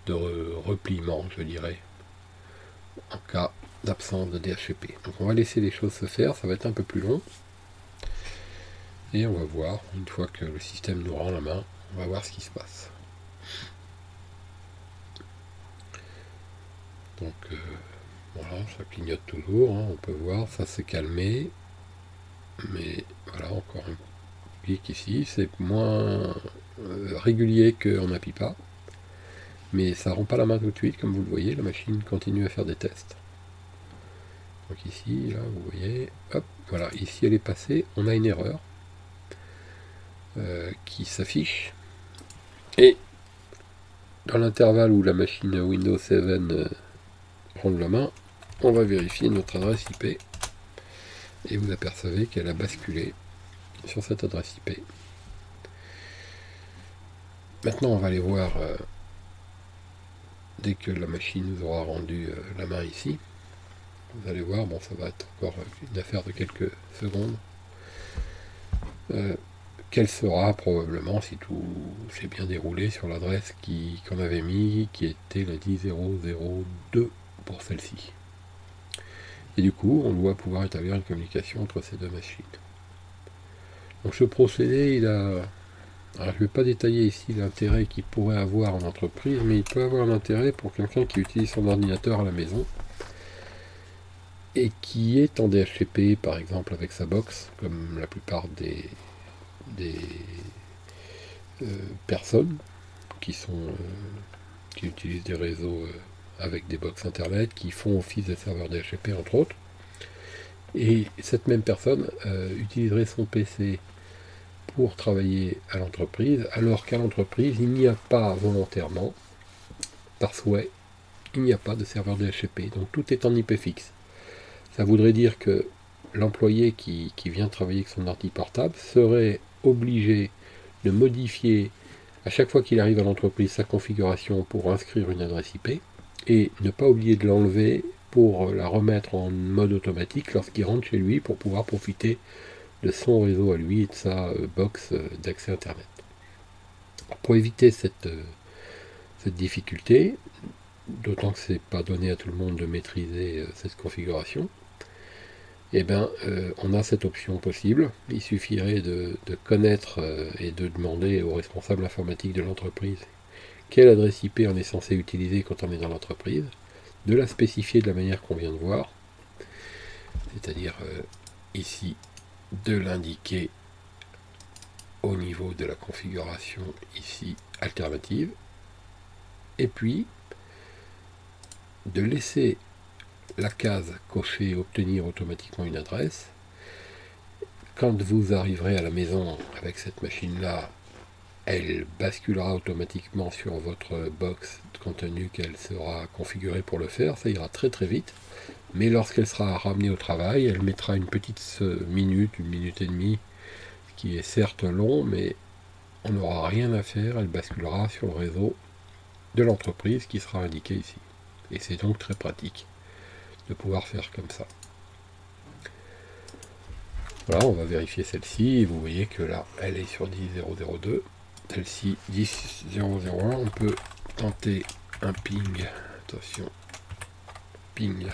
de repliement, je dirais, en cas d'absence de DHCP. Donc on va laisser les choses se faire, ça va être un peu plus long, et on va voir, une fois que le système nous rend la main, on va voir ce qui se passe. Donc voilà, ça clignote toujours, hein, on peut voir, ça s'est calmé, mais voilà, encore un clic ici, c'est moins régulier qu'en API pas. Mais ça rend pas la main tout de suite, comme vous le voyez, la machine continue à faire des tests. Donc ici, là, vous voyez, hop, voilà, ici elle est passée, on a une erreur qui s'affiche. Et dans l'intervalle où la machine Windows 7 prend la main, on va vérifier notre adresse IP. Et vous apercevez qu'elle a basculé sur cette adresse IP. Maintenant, on va aller voir dès que la machine nous aura rendu la main ici. Vous allez voir, bon, ça va être encore une affaire de quelques secondes. Quelle sera probablement, si tout s'est bien déroulé, sur l'adresse qu'on avait mis, qui était la 10002 pour celle-ci. Et du coup, on doit pouvoir établir une communication entre ces deux machines. Donc ce procédé, il a... Alors, je ne vais pas détailler ici l'intérêt qu'il pourrait avoir en entreprise, mais il peut avoir un intérêt pour quelqu'un qui utilise son ordinateur à la maison et qui est en DHCP, par exemple, avec sa box, comme la plupart des personnes qui utilisent des réseaux avec des box internet, qui font office de serveur DHCP, entre autres. Et cette même personne utiliserait son PC pour travailler à l'entreprise, alors qu'à l'entreprise, il n'y a pas volontairement, par souhait, il n'y a pas de serveur DHCP. Donc tout est en IP fixe. Ça voudrait dire que l'employé qui vient travailler avec son ordi portable serait obligé de modifier à chaque fois qu'il arrive à l'entreprise sa configuration pour inscrire une adresse IP et ne pas oublier de l'enlever pour la remettre en mode automatique lorsqu'il rentre chez lui pour pouvoir profiter de son réseau à lui et de sa box d'accès Internet. Pour éviter cette difficulté, d'autant que ce n'est pas donné à tout le monde de maîtriser cette configuration, eh bien, on a cette option possible. Il suffirait de connaître et de demander au responsable informatique de l'entreprise quelle adresse IP on est censé utiliser quand on est dans l'entreprise, de la spécifier de la manière qu'on vient de voir, c'est-à-dire ici, de l'indiquer au niveau de la configuration ici alternative, et puis de laisser la case cochée obtenir automatiquement une adresse. Quand vous arriverez à la maison avec cette machine là, elle basculera automatiquement sur votre box compte tenu qu'elle sera configurée pour le faire. Ça ira très très vite, mais lorsqu'elle sera ramenée au travail, elle mettra une petite minute, une minute et demie, ce qui est certes long, mais on n'aura rien à faire. Elle basculera sur le réseau de l'entreprise qui sera indiqué ici, et c'est donc très pratique de pouvoir faire comme ça. Voilà, on va vérifier celle-ci, et vous voyez que là, elle est sur 10.0.0.2, celle-ci 10.0.0.1, on peut tenter un ping, attention, ping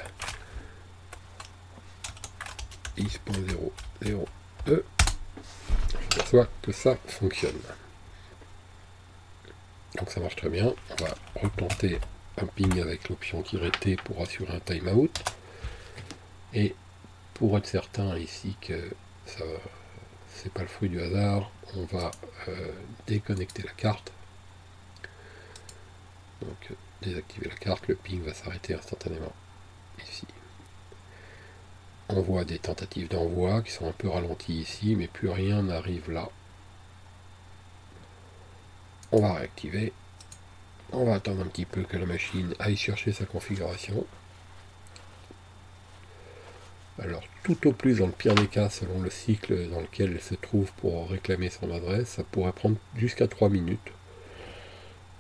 10.0.0.2, on s'aperçoit que ça fonctionne. Donc ça marche très bien, on va retenter un ping avec l'option -T pour assurer un timeout, et pour être certain ici que ça c'est pas le fruit du hasard, on va déconnecter la carte. Donc désactiver la carte, le ping va s'arrêter instantanément ici. On voit des tentatives d'envoi qui sont un peu ralenties ici, mais plus rien n'arrive là. On va réactiver. On va attendre un petit peu que la machine aille chercher sa configuration. Alors, tout au plus, dans le pire des cas, selon le cycle dans lequel elle se trouve pour réclamer son adresse, ça pourrait prendre jusqu'à 3 minutes.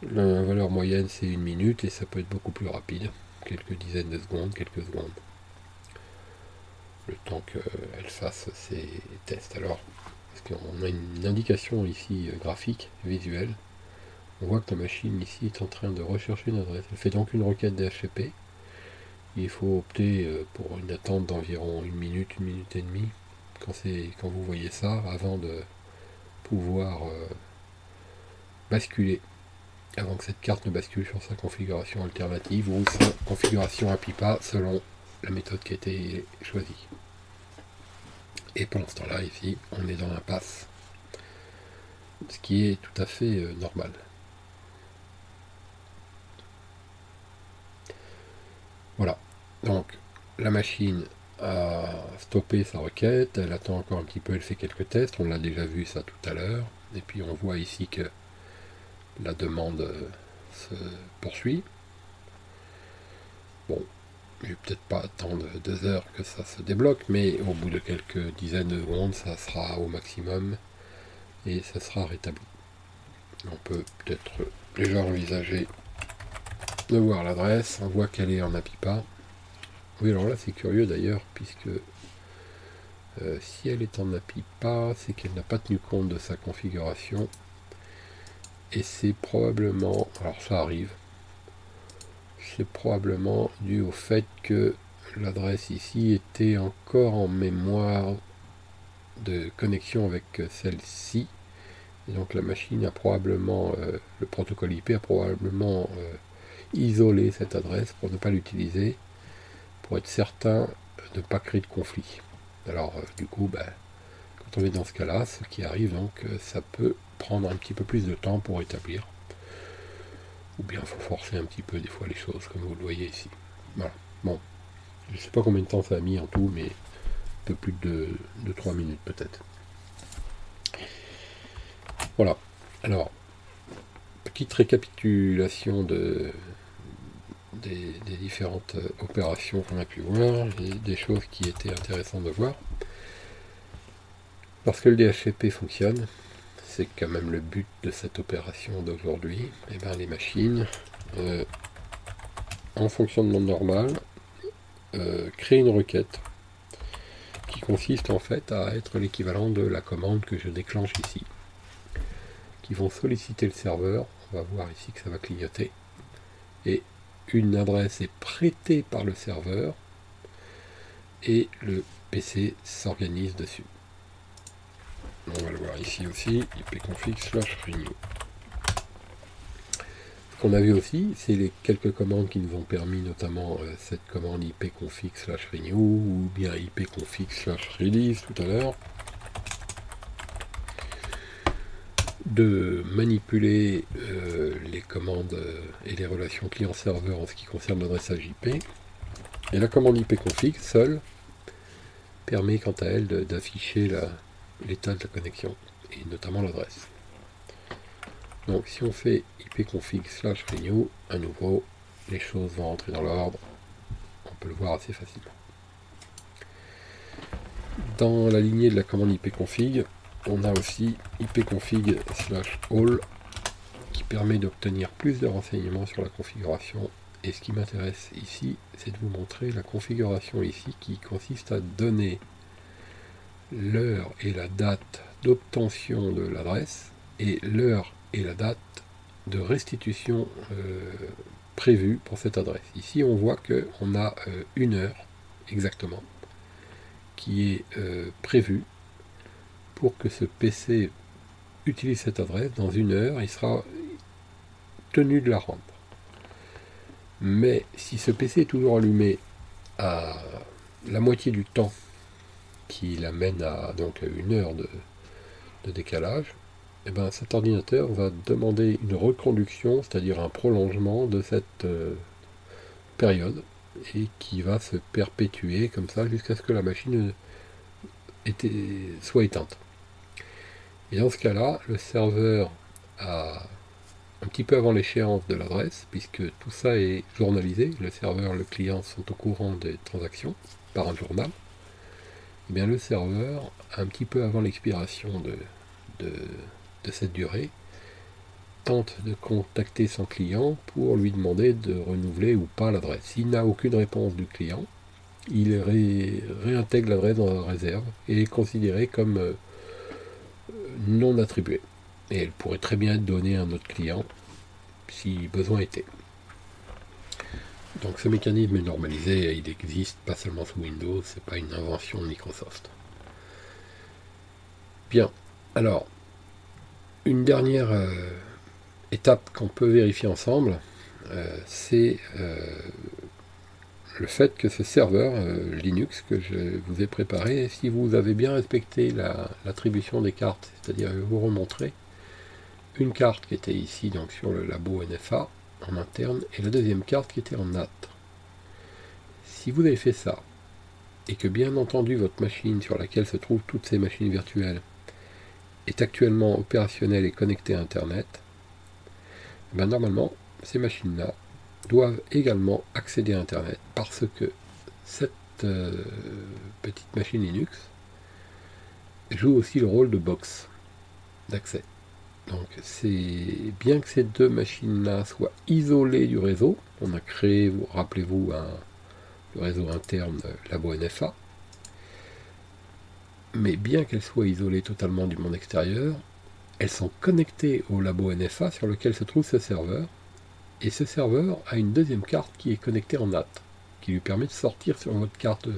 La valeur moyenne, c'est 1 minute, et ça peut être beaucoup plus rapide. Quelques dizaines de secondes, quelques secondes. Le temps qu'elle fasse ses tests. Alors, parce qu'on a une indication ici graphique, visuelle. On voit que la machine ici est en train de rechercher une adresse. Elle fait donc une requête DHCP. Il faut opter pour une attente d'environ 1 minute et demie, quand vous voyez ça, avant de pouvoir basculer, avant que cette carte ne bascule sur sa configuration alternative ou sa configuration API pas selon la méthode qui a été choisie. Et pendant ce temps-là, ici, on est dans l'impasse ce qui est tout à fait normal. Voilà, donc la machine a stoppé sa requête, elle attend encore un petit peu, elle fait quelques tests, on l'a déjà vu ça tout à l'heure, et puis on voit ici que la demande se poursuit. Bon, je vais peut-être pas attendre 2 heures que ça se débloque, mais au bout de quelques dizaines de secondes, ça sera au maximum et ça sera rétabli. On peut peut-être déjà envisager de voir l'adresse, on voit qu'elle est en APIPA. Oui, alors là c'est curieux d'ailleurs, puisque si elle est en APIPA, c'est qu'elle n'a pas tenu compte de sa configuration, et c'est probablement, alors ça arrive, c'est probablement dû au fait que l'adresse ici était encore en mémoire de connexion avec celle-ci, et donc la machine a probablement, le protocole IP a probablement isolé cette adresse pour ne pas l'utiliser, pour être certain de ne pas créer de conflit. Alors du coup, quand on est dans ce cas-là, ce qui arrive, donc ça peut prendre un petit peu plus de temps pour établir, ou bien il faut forcer un petit peu des fois les choses, comme vous le voyez ici. Voilà. Bon, je ne sais pas combien de temps ça a mis en tout, mais un peu plus de 3 minutes peut-être. Voilà. Alors, petite récapitulation des différentes opérations qu'on a pu voir, et des choses qui étaient intéressantes de voir. Lorsque le DHCP fonctionne, c'est quand même le but de cette opération d'aujourd'hui, et bien les machines, en fonctionnement normal, créent une requête qui consiste en fait à être l'équivalent de la commande que je déclenche ici, qui vont solliciter le serveur. On va voir ici que ça va clignoter, et une adresse est prêtée par le serveur et le PC s'organise dessus. On va le voir ici aussi, ipconfig/renew. Ce qu'on a vu aussi, c'est les quelques commandes qui nous ont permis, notamment cette commande ipconfig/renew ou bien ipconfig/release tout à l'heure, de manipuler les commandes et les relations client-serveur en ce qui concerne l'adressage IP. Et la commande ipconfig seule permet quant à elle d'afficher l'état de la connexion, et notamment l'adresse. Donc si on fait ipconfig/renew, à nouveau, les choses vont rentrer dans l'ordre, on peut le voir assez facilement. Dans la lignée de la commande ipconfig, on a aussi ipconfig/all qui permet d'obtenir plus de renseignements sur la configuration. Et ce qui m'intéresse ici, c'est de vous montrer la configuration ici qui consiste à donner l'heure et la date d'obtention de l'adresse et l'heure et la date de restitution prévue pour cette adresse. Ici, on voit qu'on a 1 heure exactement qui est prévue pour que ce PC utilise cette adresse. Dans 1 heure, il sera tenu de la rendre. Mais si ce PC est toujours allumé à la moitié du temps qui l'amène à donc 1 heure de décalage, et bien cet ordinateur va demander une reconduction, c'est-à-dire un prolongement de cette période, et qui va se perpétuer comme ça jusqu'à ce que la machine soit éteinte. Et dans ce cas-là, le serveur a un petit peu avant l'échéance de l'adresse, puisque tout ça est journalisé, le serveur et le client sont au courant des transactions par un journal, et bien le serveur, un petit peu avant l'expiration de cette durée, tente de contacter son client pour lui demander de renouveler ou pas l'adresse. S'il n'a aucune réponse du client, il réintègre l'adresse dans la réserve et est considéré comme non attribuée. Et elle pourrait très bien être donnée à un autre client si besoin était. Donc ce mécanisme est normalisé et il existe pas seulement sous Windows, c'est pas une invention de Microsoft. Bien, alors une dernière étape qu'on peut vérifier ensemble, c'est le fait que ce serveur Linux que je vous ai préparé, si vous avez bien respecté l'attribution des cartes, c'est-à-dire je vais vous remontrer, une carte qui était ici, donc sur le labo NFA en interne, et la deuxième carte qui était en NAT. Si vous avez fait ça, et que bien entendu votre machine sur laquelle se trouvent toutes ces machines virtuelles est actuellement opérationnelle et connectée à Internet, ben normalement, ces machines-là doivent également accéder à Internet, parce que cette petite machine Linux joue aussi le rôle de box d'accès. Donc c'est bien que ces deux machines-là soient isolées du réseau. On a créé, rappelez-vous, le réseau interne Labo NFA. Mais bien qu'elles soient isolées totalement du monde extérieur, elles sont connectées au Labo NFA sur lequel se trouve ce serveur. Et ce serveur a une deuxième carte qui est connectée en NAT, qui lui permet de sortir sur votre carte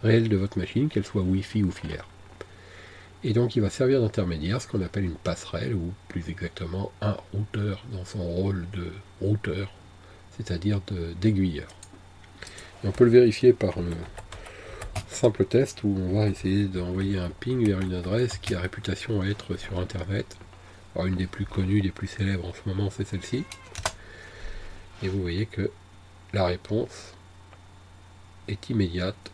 réelle de votre machine, qu'elle soit Wi-Fi ou filaire. Et donc il va servir d'intermédiaire, ce qu'on appelle une passerelle, ou plus exactement un routeur dans son rôle de routeur, c'est-à-dire d'aiguilleur. Et on peut le vérifier par un simple test où on va essayer d'envoyer un ping vers une adresse qui a réputation à être sur Internet. Alors une des plus connues, des plus célèbres en ce moment, c'est celle-ci. Et vous voyez que la réponse est immédiate.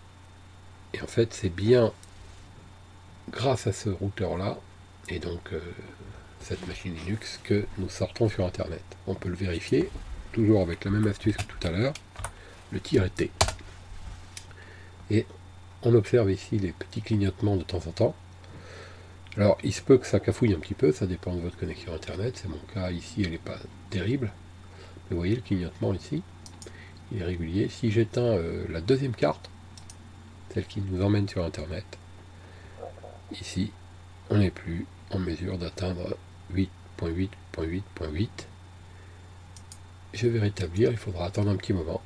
Et en fait, c'est bien grâce à ce routeur-là, et donc cette machine Linux, que nous sortons sur Internet. On peut le vérifier, toujours avec la même astuce que tout à l'heure, le -T. Et on observe ici les petits clignotements de temps en temps. Alors, il se peut que ça cafouille un petit peu, ça dépend de votre connexion Internet. C'est mon cas ici, elle n'est pas terrible. Mais vous voyez le clignotement ici, il est régulier. Si j'éteins la deuxième carte, celle qui nous emmène sur Internet, ici, on n'est plus en mesure d'atteindre 8.8.8.8. Je vais rétablir, il faudra attendre un petit moment,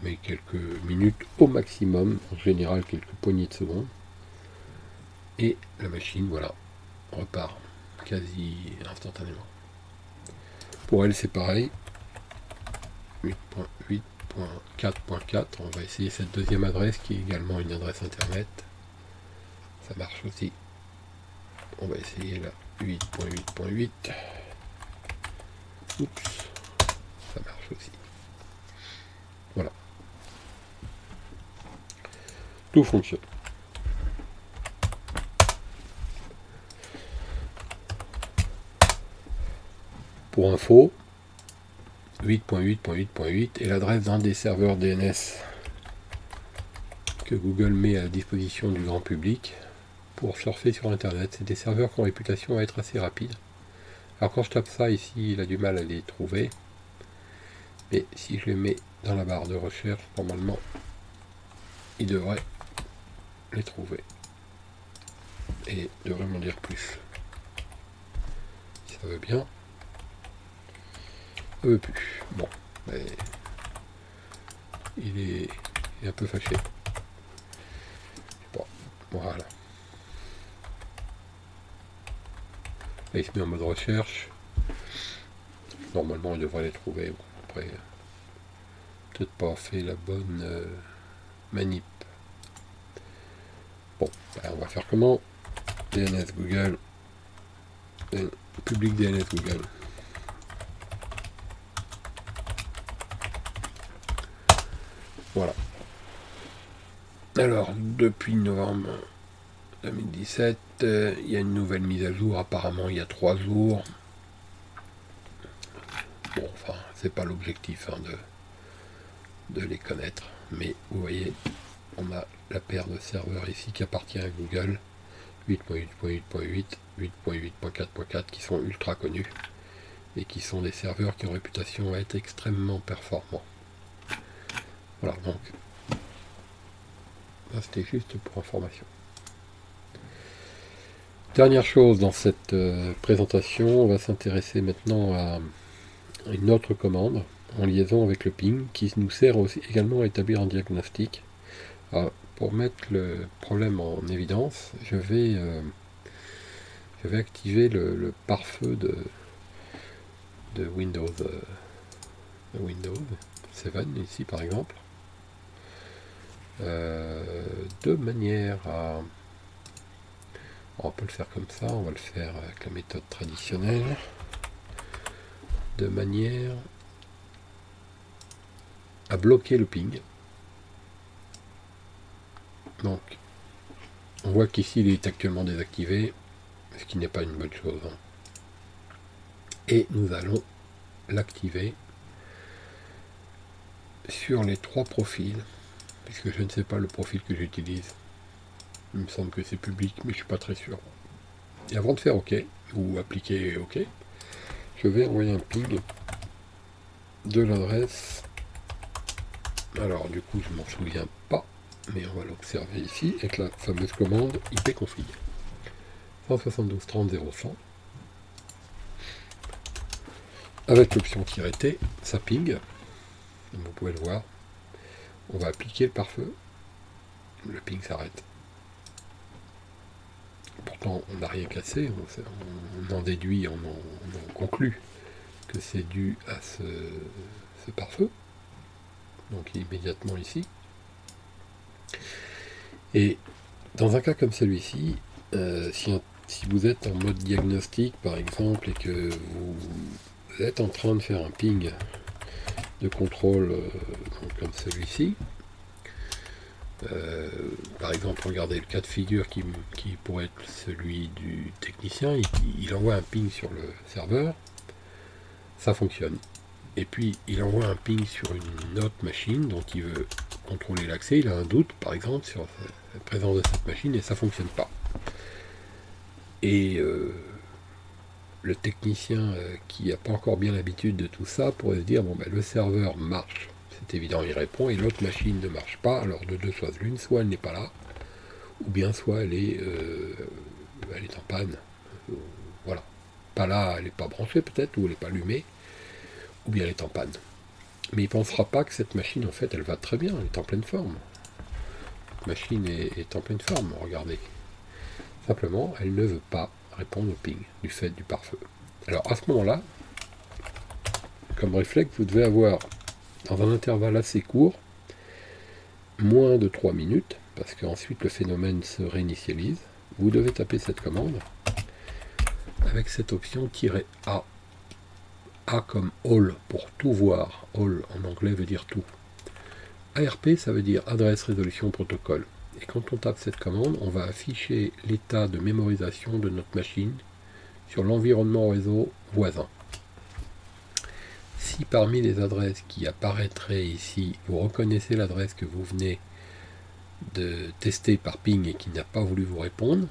mais quelques minutes au maximum, en général quelques poignées de secondes. Et la machine, voilà, repart quasi instantanément. Pour elle, c'est pareil. 8.8.4.4, on va essayer cette deuxième adresse qui est également une adresse internet. Ça marche aussi. On va essayer la 8.8.8. Oups, ça marche aussi. Voilà. Tout fonctionne. Pour info, 8.8.8.8 est l'adresse d'un des serveurs DNS que Google met à la disposition du grand public pour surfer sur Internet. C'est des serveurs qui ont réputation à être assez rapides. Alors quand je tape ça ici, il a du mal à les trouver. Mais si je les mets dans la barre de recherche, normalement, il devrait les trouver. Et devrait m'en dire plus. Si ça veut bien. Ça veut plus. Bon. Mais il est un peu fâché. Bon. Voilà. Là, il se met en mode recherche. Normalement, il devrait les trouver. Bon, après, peut-être pas fait la bonne manip. Bon, ben, on va faire comment? DNS Google. Public DNS Google. Voilà. Alors, depuis novembre 2017, il y a une nouvelle mise à jour, apparemment il y a 3 jours. Bon, enfin, c'est pas l'objectif hein, de les connaître, mais vous voyez, on a la paire de serveurs ici qui appartient à Google, 8.8.8.8, 8.8.4.4, qui sont ultra connus, et qui sont des serveurs qui ont réputation à être extrêmement performants. Voilà, donc, ça c'était juste pour information. Dernière chose dans cette présentation, on va s'intéresser maintenant à une autre commande en liaison avec le ping qui nous sert aussi également à établir un diagnostic. Alors, pour mettre le problème en évidence, je vais activer le pare-feu de Windows 7 ici par exemple, de manière à On peut le faire comme ça, on va le faire avec la méthode traditionnelle, de manière à bloquer le ping. Donc, on voit qu'ici il est actuellement désactivé, ce qui n'est pas une bonne chose. Et nous allons l'activer sur les 3 profils, puisque je ne sais pas le profil que j'utilise. Il me semble que c'est public, mais je suis pas très sûr. Et avant de faire OK, ou appliquer OK, je vais envoyer un ping de l'adresse. Alors du coup, je m'en souviens pas, mais on va l'observer ici avec la fameuse commande ipconfig 172.30.0.100. Avec l'option "-t", ça ping. Comme vous pouvez le voir. On va appliquer le pare-feu. Le ping s'arrête. Pourtant, on n'a rien cassé. On en déduit, on en conclut que c'est dû à ce pare-feu. Donc immédiatement ici. Et dans un cas comme celui-ci, si vous êtes en mode diagnostic par exemple et que vous êtes en train de faire un ping de contrôle comme celui-ci, par exemple, regardez le cas de figure qui pourrait être celui du technicien, il envoie un ping sur le serveur, ça fonctionne. Et puis il envoie un ping sur une autre machine dont il veut contrôler l'accès, il a un doute par exemple sur la présence de cette machine et ça ne fonctionne pas. Et le technicien qui n'a pas encore bien l'habitude de tout ça pourrait se dire, bon ben le serveur marche, c'est évident, il répond, et l'autre machine ne marche pas, alors de deux choses l'une, soit elle n'est pas là, ou bien soit elle est en panne. Voilà. Pas là, elle n'est pas branchée peut-être, ou elle n'est pas allumée, ou bien elle est en panne. Mais il ne pensera pas que cette machine, en fait, elle va très bien, elle est en pleine forme. Cette machine est en pleine forme, regardez. Simplement, elle ne veut pas répondre au ping du fait du pare-feu. Alors à ce moment-là, comme réflexe, vous devez avoir, dans un intervalle assez court, moins de 3 minutes, parce qu'ensuite le phénomène se réinitialise, vous devez taper cette commande avec cette option "-a". A comme all, pour tout voir. All en anglais veut dire tout. ARP, ça veut dire adresse résolution protocole. Et quand on tape cette commande, on va afficher l'état de mémorisation de notre machine sur l'environnement réseau voisin. Si parmi les adresses qui apparaîtraient ici, vous reconnaissez l'adresse que vous venez de tester par ping et qui n'a pas voulu vous répondre,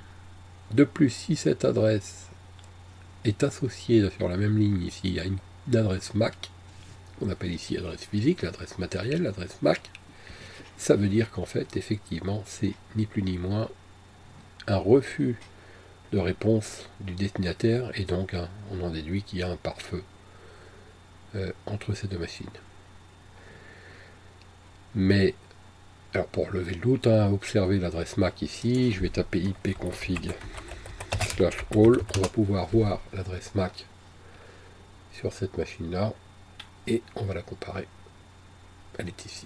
de plus, si cette adresse est associée sur la même ligne ici à une adresse MAC, qu'on appelle ici adresse physique, l'adresse matérielle, l'adresse MAC, ça veut dire qu'en fait, effectivement, c'est ni plus ni moins un refus de réponse du destinataire, et donc on en déduit qu'il y a un pare-feu entre ces deux machines. Mais, alors pour lever le doute, observez l'adresse MAC ici, je vais taper ipconfig /all, on va pouvoir voir l'adresse MAC sur cette machine-là, et on va la comparer. Elle est ici.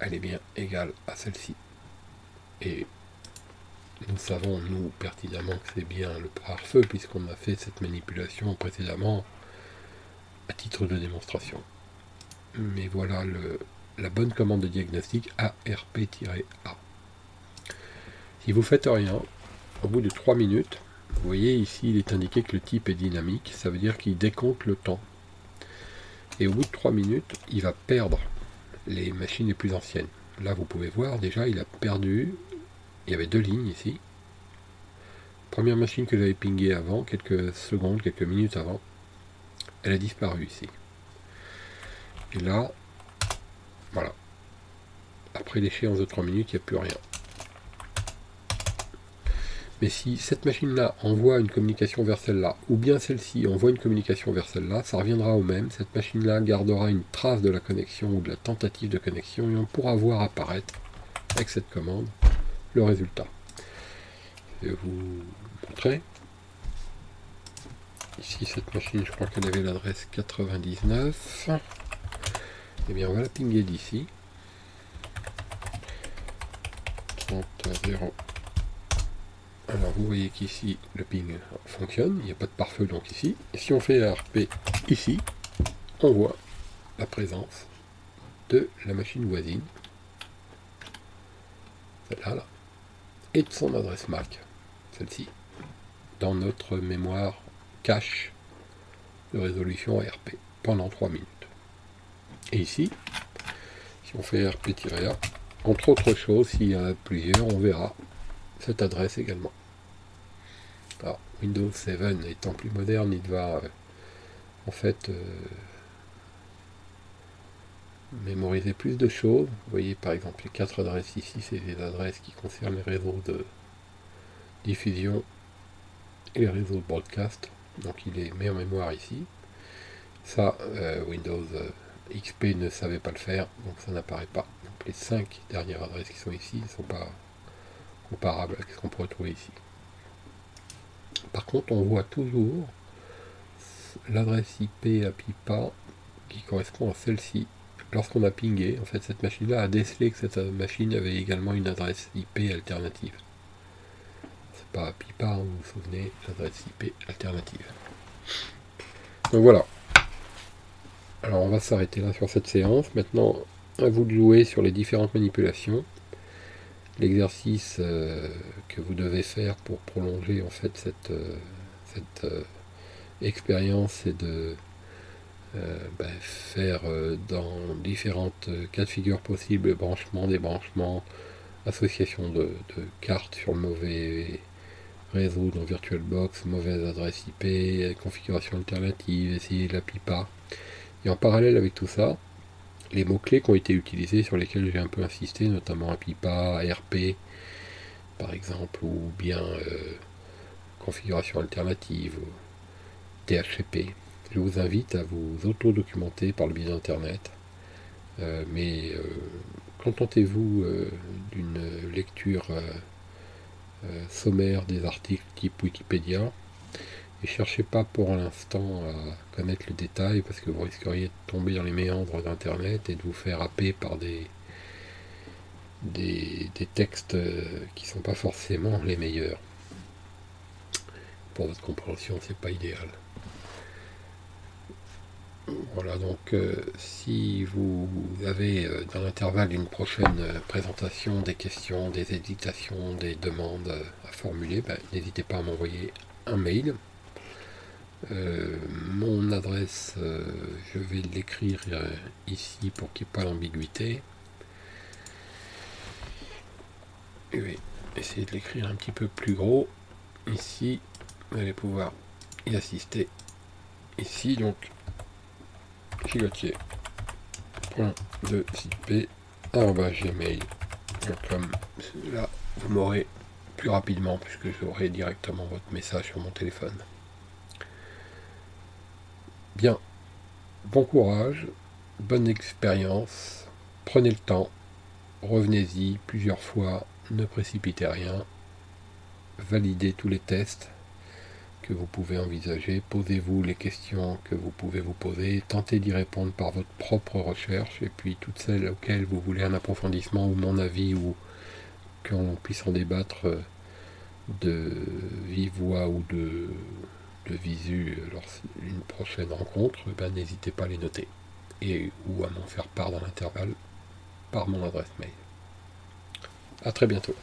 Elle est bien égale à celle-ci. Et nous savons, nous, pertinemment que c'est bien le pare-feu, puisqu'on a fait cette manipulation précédemment à titre de démonstration. Mais voilà la bonne commande de diagnostic ARP-A. Si vous faites rien, au bout de 3 minutes, vous voyez ici, il est indiqué que le type est dynamique, ça veut dire qu'il décompte le temps. Et au bout de 3 minutes, il va perdre les machines les plus anciennes. Là, vous pouvez voir, déjà, il a perdu, il y avait 2 lignes ici. Première machine que j'avais pingée avant, quelques secondes, quelques minutes avant, elle a disparu ici. Et là, voilà. Après l'échéance de 3 minutes, il n'y a plus rien. Mais si cette machine-là envoie une communication vers celle-là, ou bien celle-ci envoie une communication vers celle-là, ça reviendra au même. Cette machine-là gardera une trace de la connexion ou de la tentative de connexion, et on pourra voir apparaître, avec cette commande, le résultat. Je vais vous montrer. Ici, cette machine, je crois qu'elle avait l'adresse 99. Et bien, on va la pinguer d'ici. 30.0. Alors vous voyez qu'ici le ping fonctionne, il n'y a pas de pare-feu donc ici. Et si on fait ARP ici, on voit la présence de la machine voisine, celle-là, là, et de son adresse MAC, celle-ci, dans notre mémoire cache de résolution ARP pendant 3 minutes. Et ici, si on fait ARP-A, entre autres choses, s'il y en a plusieurs, on verra cette adresse également. Alors, Windows 7 étant plus moderne, il va en fait mémoriser plus de choses. Vous voyez par exemple les 4 adresses ici, c'est les adresses qui concernent les réseaux de diffusion et les réseaux de broadcast. Donc il les met en mémoire ici. Ça, Windows XP ne savait pas le faire, donc ça n'apparaît pas. Donc les 5 dernières adresses qui sont ici ne sont pas comparables à ce qu'on pourrait trouver ici. Par contre, on voit toujours l'adresse IP à PIPA qui correspond à celle-ci. Lorsqu'on a pingé, en fait, cette machine-là a décelé que cette machine avait également une adresse IP alternative. C'est pas PIPA, vous vous souvenez, l'adresse IP alternative. Donc voilà. Alors on va s'arrêter là sur cette séance. Maintenant, à vous de jouer sur les différentes manipulations. L'exercice que vous devez faire pour prolonger en fait cette expérience, c'est de faire dans différentes cas de figure possibles, branchement, débranchement, association de cartes sur le mauvais réseau dans VirtualBox, mauvaise adresse IP, configuration alternative, essayer la PIPA. Et en parallèle avec tout ça, les mots-clés qui ont été utilisés, sur lesquels j'ai un peu insisté, notamment PIPA, ARP, par exemple, ou bien configuration alternative, ou DHCP. Je vous invite à vous auto-documenter par le biais d'Internet, mais contentez-vous d'une lecture sommaire des articles type Wikipédia, et cherchez pas pour l'instant à connaître le détail, parce que vous risqueriez de tomber dans les méandres d'Internet et de vous faire happer par des textes qui sont pas forcément les meilleurs. Pour votre compréhension, c'est pas idéal. Voilà, donc si vous avez dans l'intervalle d'une prochaine présentation des questions, des hésitations, des demandes à formuler, n'hésitez pas à m'envoyer un mail. Mon adresse, je vais l'écrire ici pour qu'il n'y ait pas d'ambiguïté. Je vais essayer de l'écrire un petit peu plus gros. Ici, vous allez pouvoir y assister. Ici, donc, gigotier.2cp@gmail.com. Là, vous m'aurez plus rapidement, puisque j'aurai directement votre message sur mon téléphone. Bien, bon courage, bonne expérience, prenez le temps, revenez-y plusieurs fois, ne précipitez rien, validez tous les tests que vous pouvez envisager, posez-vous les questions que vous pouvez vous poser, tentez d'y répondre par votre propre recherche, et puis toutes celles auxquelles vous voulez un approfondissement ou mon avis, ou qu'on puisse en débattre de vive voix ou de visu lors d'une prochaine rencontre, n'hésitez pas à les noter, et ou à m'en faire part dans l'intervalle par mon adresse mail. A très bientôt.